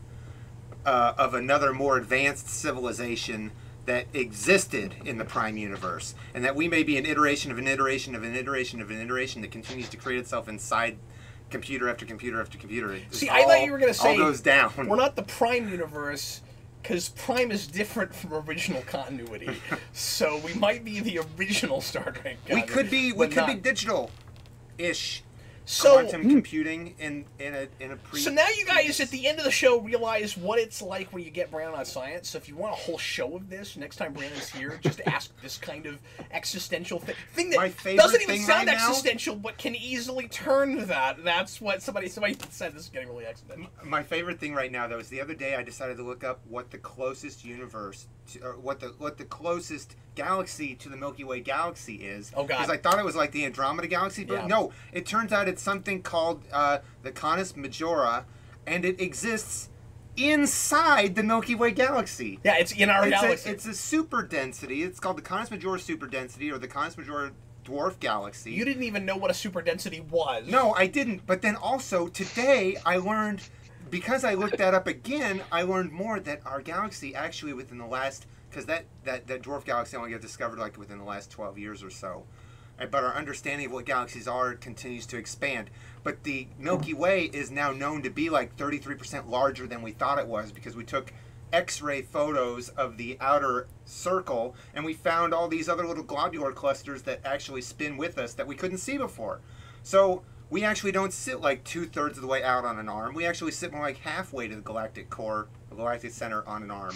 [SPEAKER 3] of another more advanced civilization that existed in the prime universe, and that we may be an iteration of an iteration of an iteration of an iteration that continues to create itself inside computer after computer after computer.
[SPEAKER 1] See, I thought you were going to say
[SPEAKER 3] all goes down.
[SPEAKER 1] We're not the prime universe, because prime is different from original continuity. So we might be the original Star Trek.
[SPEAKER 3] We could be digital-ish.
[SPEAKER 1] So,
[SPEAKER 3] quantum computing in a pre.
[SPEAKER 1] So now you guys at the end of the show realize what it's like when you get Brandon on science. So if you want a whole show of this, next time Brandon's here, just ask this kind of existential thing that doesn't even sound existential, but can easily turn to that. That's what somebody said. This is getting really accidental.
[SPEAKER 3] My favorite thing right now, though, is the other day I decided to look up what the closest universe, or what the closest galaxy to the Milky Way galaxy is.
[SPEAKER 1] Oh, God.
[SPEAKER 3] Because I thought it was like the Andromeda galaxy, but no, it turns out it's something called the Canis Majora, and it exists inside the Milky Way galaxy.
[SPEAKER 1] Yeah, it's in our galaxy.
[SPEAKER 3] It's a super density. It's called the Canis Majora super density, or the Canis Majora dwarf galaxy.
[SPEAKER 1] You didn't even know what a super density was.
[SPEAKER 3] No, I didn't. But then also today I learned, because I looked that up again, I learned more that our galaxy actually within the last, because that dwarf galaxy only got discovered like within the last 12 years or so. But our understanding of what galaxies are continues to expand. But the Milky Way is now known to be like 33% larger than we thought it was, because we took X-ray photos of the outer circle and we found all these other little globular clusters that actually spin with us that we couldn't see before. So we actually don't sit like 2/3 of the way out on an arm. We actually sit more like halfway to the galactic core, the galactic center on an arm.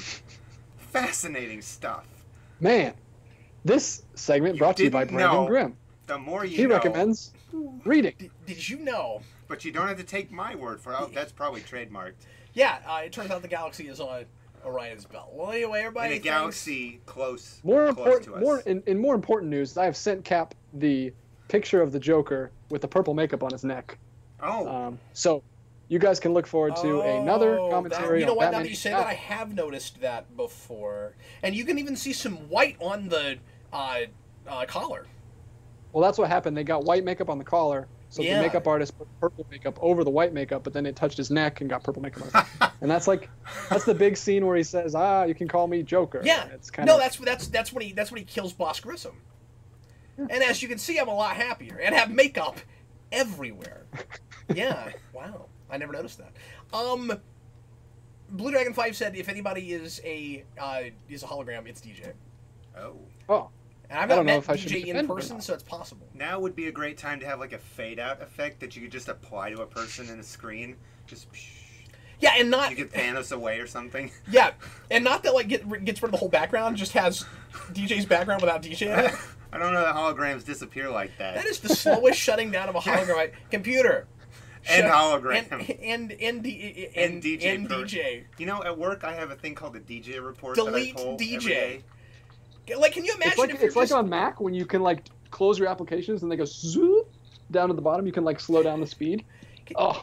[SPEAKER 3] Fascinating stuff.
[SPEAKER 2] Man, this segment brought to you by Brandon Grimm.
[SPEAKER 3] The more you know.
[SPEAKER 2] He recommends reading.
[SPEAKER 1] Did you know?
[SPEAKER 3] But you don't have to take my word for it. That's probably trademarked.
[SPEAKER 1] Yeah, it turns out the galaxy is on Orion's belt. Well, anyway, everybody.
[SPEAKER 3] In a galaxy close.
[SPEAKER 2] More
[SPEAKER 3] important,
[SPEAKER 2] to us. In more important news, I have sent Cap the picture of the Joker with the purple makeup on his neck.
[SPEAKER 3] Oh.
[SPEAKER 2] So you guys can look forward to another commentary.
[SPEAKER 1] You know
[SPEAKER 2] on
[SPEAKER 1] what?
[SPEAKER 2] Batman.
[SPEAKER 1] Now that you say that, I have noticed that before, and you can even see some white on the collar.
[SPEAKER 2] Well, that's what happened. They got white makeup on the collar, so the makeup artist put purple makeup over the white makeup, but then it touched his neck and got purple makeup on it. And that's the big scene where he says, you can call me Joker.
[SPEAKER 1] Yeah.
[SPEAKER 2] It's kind of
[SPEAKER 1] that's when he kills Boss Grissom. Yeah. And as you can see, I'm a lot happier and have makeup everywhere. Yeah. Wow. I never noticed that. Blue Dragon 5 said if anybody is a hologram, it's DJ.
[SPEAKER 2] Oh.
[SPEAKER 1] And I've not met DJ in person, so it's possible.
[SPEAKER 3] Now would be a great time to have like a fade-out effect that you could just apply to a person in a screen. Just...
[SPEAKER 1] Yeah, and not...
[SPEAKER 3] You could Thanos away or something.
[SPEAKER 1] Yeah, and not that, like, gets rid of the whole background, just has DJ's background without DJ in it.
[SPEAKER 3] I don't know that holograms disappear like that.
[SPEAKER 1] That is the slowest shutting down of a hologram. Computer.
[SPEAKER 3] And hologram.
[SPEAKER 1] And DJ.
[SPEAKER 3] You know, at work I have a thing called the DJ report.
[SPEAKER 1] Delete
[SPEAKER 3] that I pull
[SPEAKER 1] DJ.
[SPEAKER 3] Every day.
[SPEAKER 1] Like, can you imagine
[SPEAKER 2] it's like on Mac when you can, like, close your applications and they go zoop down to the bottom. You can, like, slow down the speed.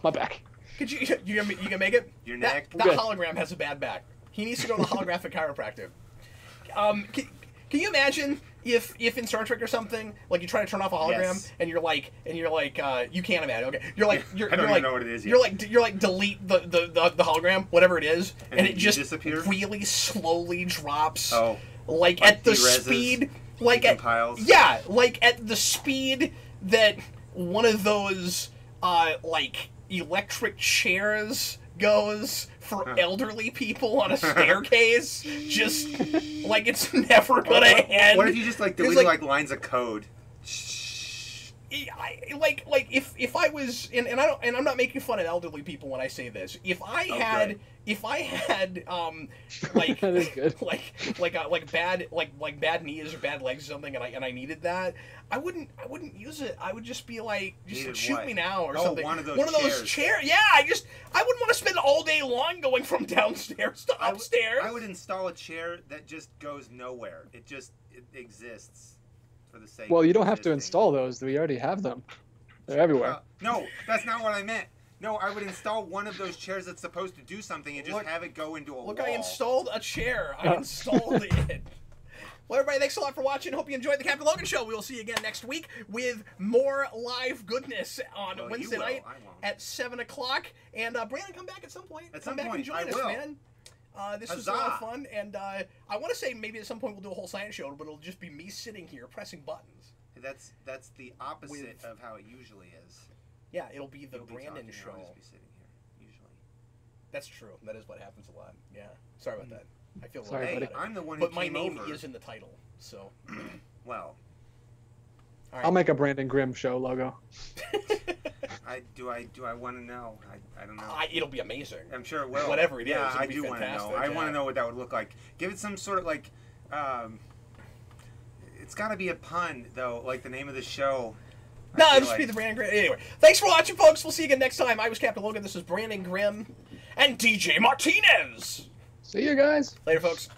[SPEAKER 2] My back.
[SPEAKER 1] Could you can make it?
[SPEAKER 3] Your neck?
[SPEAKER 1] That hologram has a bad back. He needs to go to the holographic chiropractor. Can you imagine if in Star Trek or something, like you try to turn off a hologram and you're like you can't imagine. Okay, I don't even know what it is yet. You're like delete the hologram, whatever it is, and it just disappears? Really slowly drops. Oh, like at the speed, like at the speed that one of those like electric chairs goes for elderly people on a staircase. Just like it's never gonna end.
[SPEAKER 3] What if you just like delete like lines of code?
[SPEAKER 1] Like if I was and I'm not making fun of elderly people when I say this. If I had like
[SPEAKER 2] that is good.
[SPEAKER 1] like bad knees or bad legs or something and I needed that, I wouldn't use it. I would just be like, just shoot me now or something.
[SPEAKER 3] One of those
[SPEAKER 1] chairs. Yeah, I wouldn't want to spend all day long going from downstairs to upstairs.
[SPEAKER 3] I would install a chair that just goes nowhere. It exists. For the sake
[SPEAKER 2] well, you don't have to install those. We already have them. They're everywhere.
[SPEAKER 3] No, that's not what I meant. No, I would install one of those chairs that's supposed to do something and just have it go into a wall.
[SPEAKER 1] Look, I installed a chair. I installed it. Well, everybody, thanks a lot for watching. Hope you enjoyed the Captain Logan Show. We will see you again next week with more live goodness on Wednesday night at 7 o'clock. And Brandon, come back at some point. Come back and join us, man. This was a lot of fun, and I want to say maybe at some point we'll do a whole science show, but it'll just be me sitting here pressing buttons.
[SPEAKER 3] That's the opposite of how it usually is.
[SPEAKER 1] Yeah, it'll be the Brandon show.
[SPEAKER 3] I'll just be sitting here, usually.
[SPEAKER 1] That's true. That is what happens a lot. Yeah. Sorry about that. I feel
[SPEAKER 2] sorry,
[SPEAKER 1] buddy.
[SPEAKER 3] I'm the one who
[SPEAKER 1] came over. But my name is in the title, so.
[SPEAKER 3] Well.
[SPEAKER 1] All right.
[SPEAKER 2] I'll make a Brandon Grimm show logo.
[SPEAKER 3] Do I want to know? I don't know.
[SPEAKER 1] It'll be amazing.
[SPEAKER 3] I'm sure it will.
[SPEAKER 1] Whatever it is,
[SPEAKER 3] I do want to know. I want to know what that would look like. Give it some sort of like. It's got to be a pun though, like the name of the show.
[SPEAKER 1] No, it'll just be the Brandon Grimm. Anyway, thanks for watching, folks. We'll see you again next time. I was Captain Logan. This is Brandon Grimm and DJ Martinez.
[SPEAKER 2] See you guys.
[SPEAKER 1] Later, folks.